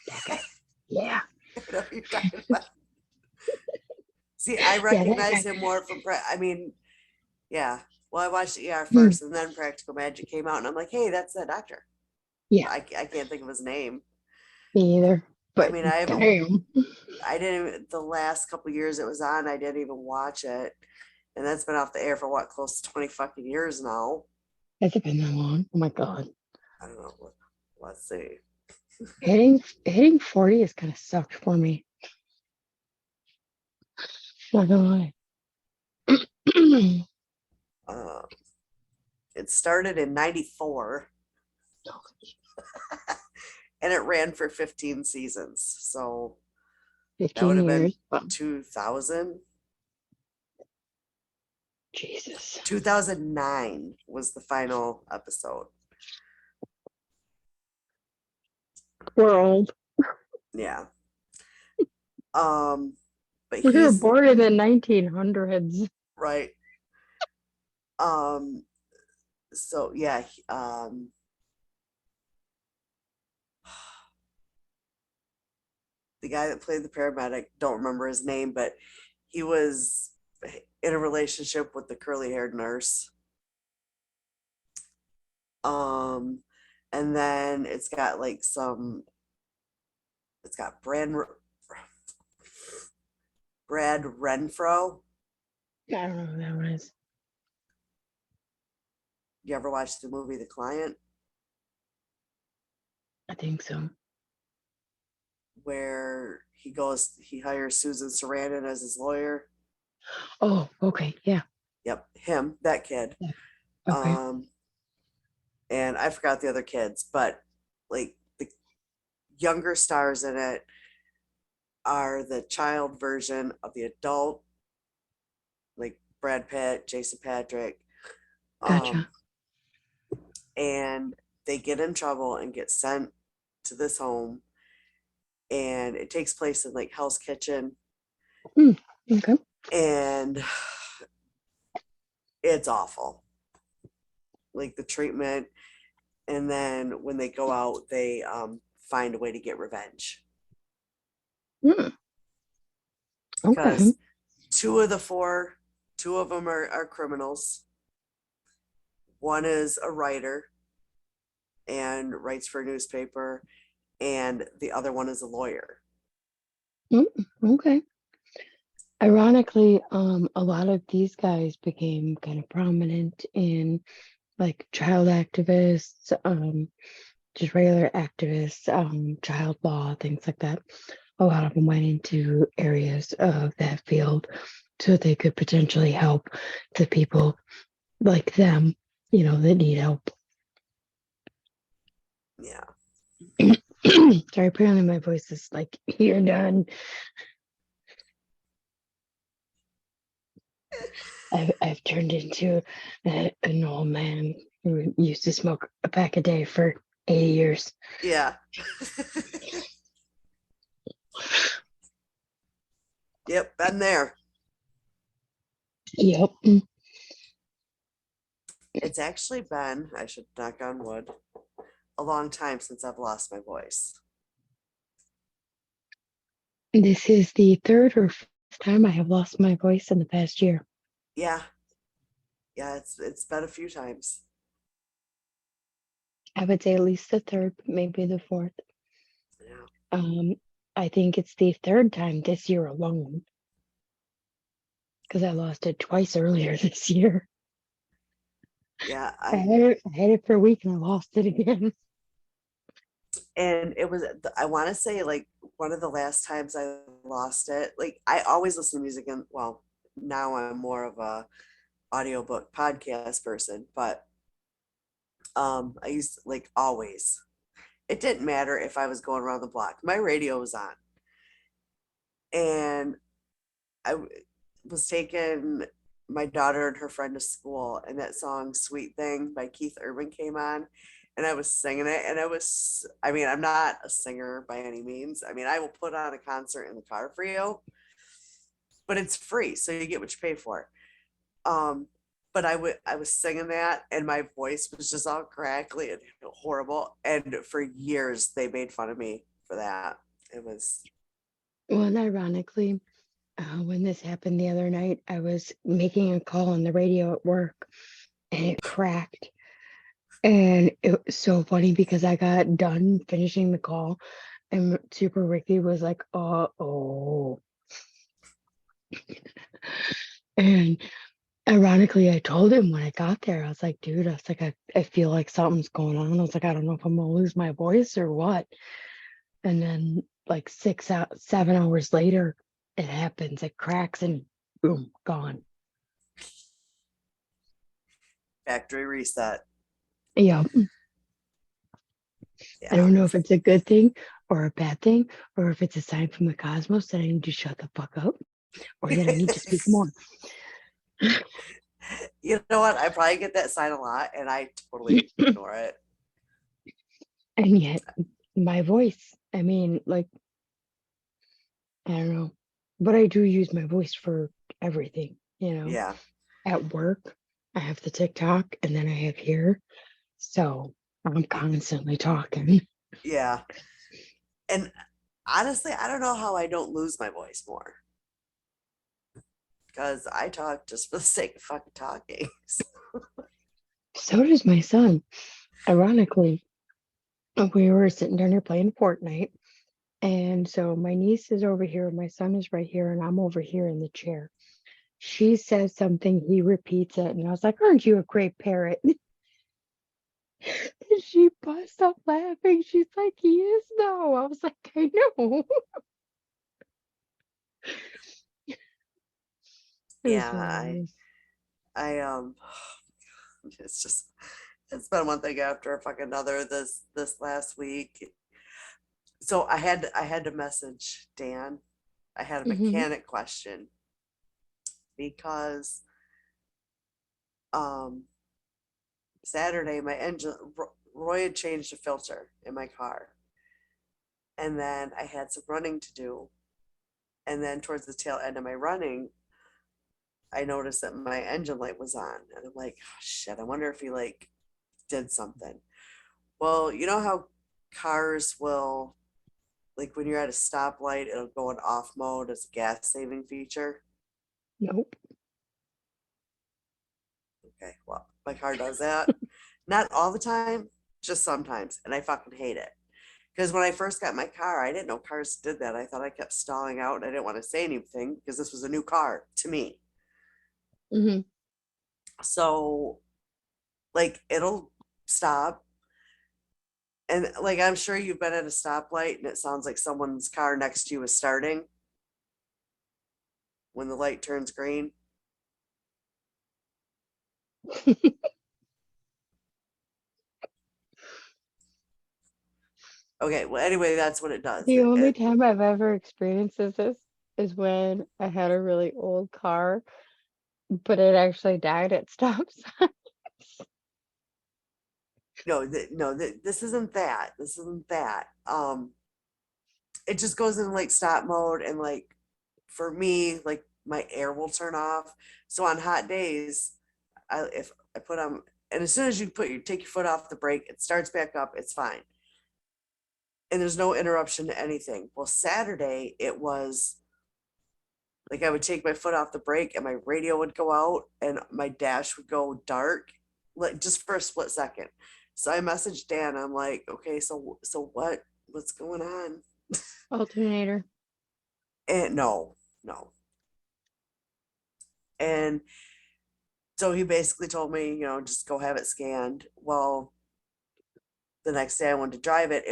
that guy. Yeah, I know who you're talking about. See, I yeah, that recognize guy. him more from, I mean, yeah. Well, I watched ER Hmm, first and then Practical Magic came out and I'm like, hey, that's that doctor. yeah, I can't think of his name. me either. I But mean, I haven't, damn, I didn't, the last couple years it was on, I didn't even watch it. And that's been off the air for what, close to 20 fucking years now. has it been that long? Oh my god. I don't know. Let's see. Hitting 40 is kind of sucked for me. Not gonna lie. Uh, it started in 94 and it ran for 15 seasons. So that would 15 have been years. Wow. 2000. Jesus. 2009 was the final episode. We're old. Yeah. Um, but We were he's born in the 1900s. right. Um, so yeah, the guy that played the paramedic, don't remember his name, but he was in a relationship with the curly haired nurse. Um, and then it's got Brad Renfro. I don't know who that one is. You ever watch the movie The Client, I think so. where he hires Susan Sarandon as his lawyer? Oh, okay. Yeah. Yep, him, that kid. Yeah. Okay. Um, and I forgot the other kids, but like the younger stars in it are the child version of the adult, like Brad Pitt, Jason Patrick. Um, Gotcha. and they get in trouble and get sent to this home, and it takes place in like Hell's Kitchen, Hmm. Okay. and it's awful. Like the treatment, and then when they go out, they find a way to get revenge Hmm. Okay. because two of the four, two of them are criminals. One is a writer and writes for a newspaper, and the other one is a lawyer. Hmm. Okay. Ironically, a lot of these guys became kind of prominent in like child activists, just regular activists, child law, things like that. A lot of them went into areas of that field so they could potentially help the people like them, that need help. Yeah. Sorry, apparently my voice is like, you're done. I've turned into an old man who used to smoke a pack a day for 80 years. Yeah. Yep, been there. Yep. It's actually been, I should knock on wood, a long time since I've lost my voice. This is the third or fourth time I have lost my voice in the past year. Yeah. Yeah, it's been a few times. I would say at least the third, maybe the fourth. Yeah. Um, I think it's the third time this year alone because I lost it twice earlier this year. Yeah, I had it for a week and I lost it again. and it was I want to say like one of the last times I lost it. Like I always listen to music, and well, now I'm more of a audiobook podcast person, but I used to, like always. It didn't matter if I was going around the block. My radio was on, and was taking my daughter and her friend to school, and that song "Sweet Thing" by Keith Urban came on, and I was singing it. And I mean, I'm not a singer by any means. I mean, I will put on a concert in the car for you, but it's free, so you get what you pay for. Um, but I was singing that and my voice was just all crackly and horrible. And for years they made fun of me for that. It was Well, and ironically, when this happened the other night, I was making a call on the radio at work and it cracked. And it was so funny because I got done finishing the call and Super Ricky was like, oh. And ironically, I told him when I got there, I was like, dude, I was like, I feel like something's going on. I was like, I don't know if I'm gonna lose my voice or what. And then like 7 hours later, it happens. It cracks and boom, gone. factory reset. Yeah. I Yeah. don't know if it's a good thing or a bad thing, or if it's a sign from the cosmos that I need to shut the fuck up, or that I need to speak more. You know what? I probably get that sign a lot and I totally ignore it. And yet, my voice, I mean, like, I don't know, but I do use my voice for everything, Yeah. At work, I have the TikTok and then I have here. So I'm constantly talking. Yeah. And honestly, I don't know how I don't lose my voice more because I talk just for the sake of fucking talking. So does my son. Ironically, we were sitting down here playing Fortnite. And so my niece is over here, my son is right here, and I'm over here in the chair. She says something, he repeats it, and I was like, aren't you a great parrot? And she busts up laughing. She's like, he is though. I was like, I know. It was Yeah, hilarious. I it's just it's been one thing after fucking another this last week. So I had to message Dan. I had a Hmm. mechanic question because um Saturday my engine Roy had changed a filter in my car and then I had some running to do and then towards the tail end of my running I noticed that my engine light was on and I'm like oh, shit I wonder if he like did something. Well, you know how cars will like when you're at a stoplight it'll go in off mode as a gas saving feature. Nope. Okay, well, my car does that. Not all the time, just sometimes. And I fucking hate it. Because when I first got my car, I didn't know cars did that. I thought I kept stalling out and I didn't want to say anything because this was a new car to me. Hmm. So, like, it'll stop. And, like, I'm sure you've been at a stoplight and it sounds like someone's car next to you is starting when the light turns green. Okay, well, anyway, that's what it does. The only time I've ever experienced this is when I had a really old car, but it actually died at stop sign. No, no, this isn't that. This isn't that. It just goes in like stop mode and like for me like my air will turn off so on hot days if I put on and as soon as you take your foot off the brake it starts back up it's fine and there's no interruption to anything. Well Saturday it was like I would take my foot off the brake and my radio would go out and my dash would go dark like just for a split second. So I messaged Dan. I'm like okay so what's going on. Alternator. And no. And so he basically told me, you know, just go have it scanned. Well, the next day I wanted to drive it,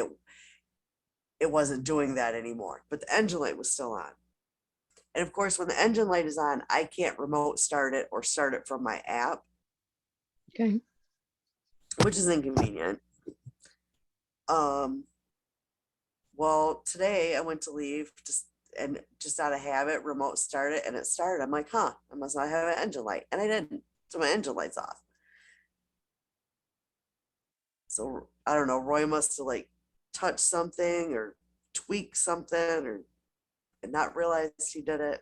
it wasn't doing that anymore, but the engine light was still on. And of course, when the engine light is on, I can't remote start it or start it from my app, Okay. which is inconvenient. Um, well, today I went to leave just out of habit, remote start it, and it started. I'm like, huh, I must not have an engine light, and I didn't. So my engine light's off. So I don't know. Roy must have like touched something or tweaked something or and not realized he did it.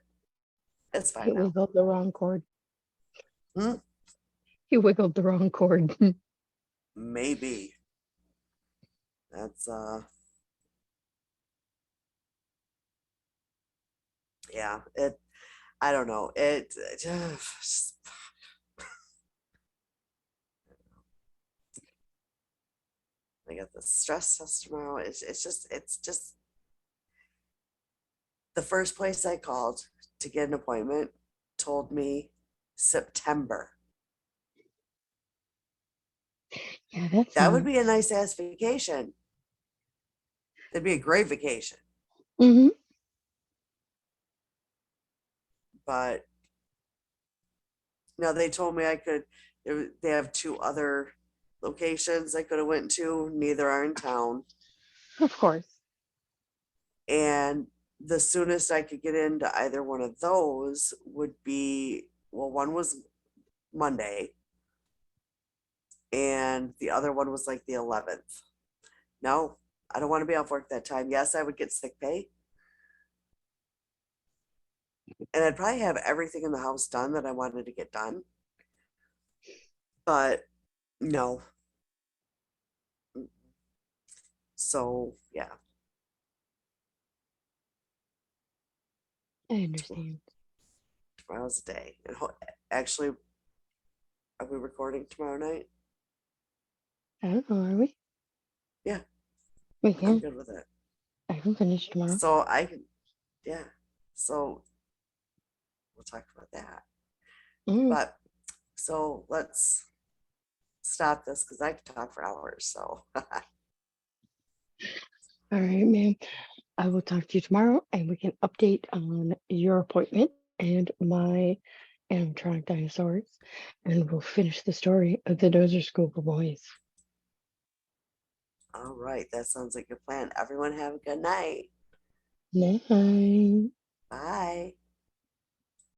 It's fine It was now. the wrong cord. Hmm? He wiggled the wrong cord. Maybe. That's yeah, I don't know. I got the stress test tomorrow. It's just the first place I called to get an appointment told me September. Yeah, that's That would not. be a nice ass vacation. That'd be a great vacation. Hmm. But no, they told me I could. They have two other locations I could have went to. Neither are in town, Of course. and the soonest I could get into either one of those would be, well, one was Monday, and the other one was like the 11th. No, I don't want to be off work that time. Yes, I would get sick pay, and I'd probably have everything in the house done that I wanted to get done. But no. So yeah, I understand. tomorrow's the day. And actually, are we recording tomorrow night? I don't know, are we? Yeah, We I'm can. good with it. I can finish tomorrow. So I can, yeah. So we'll talk about that. Mm. But so let's stop this because I could talk for hours. So All right, ma'am. I will talk to you tomorrow and we can update on your appointment and my animatronic dinosaurs. And we'll finish the story of the Dozer School for Boys. all right, that sounds like a plan. Everyone have a good night. Night. Bye.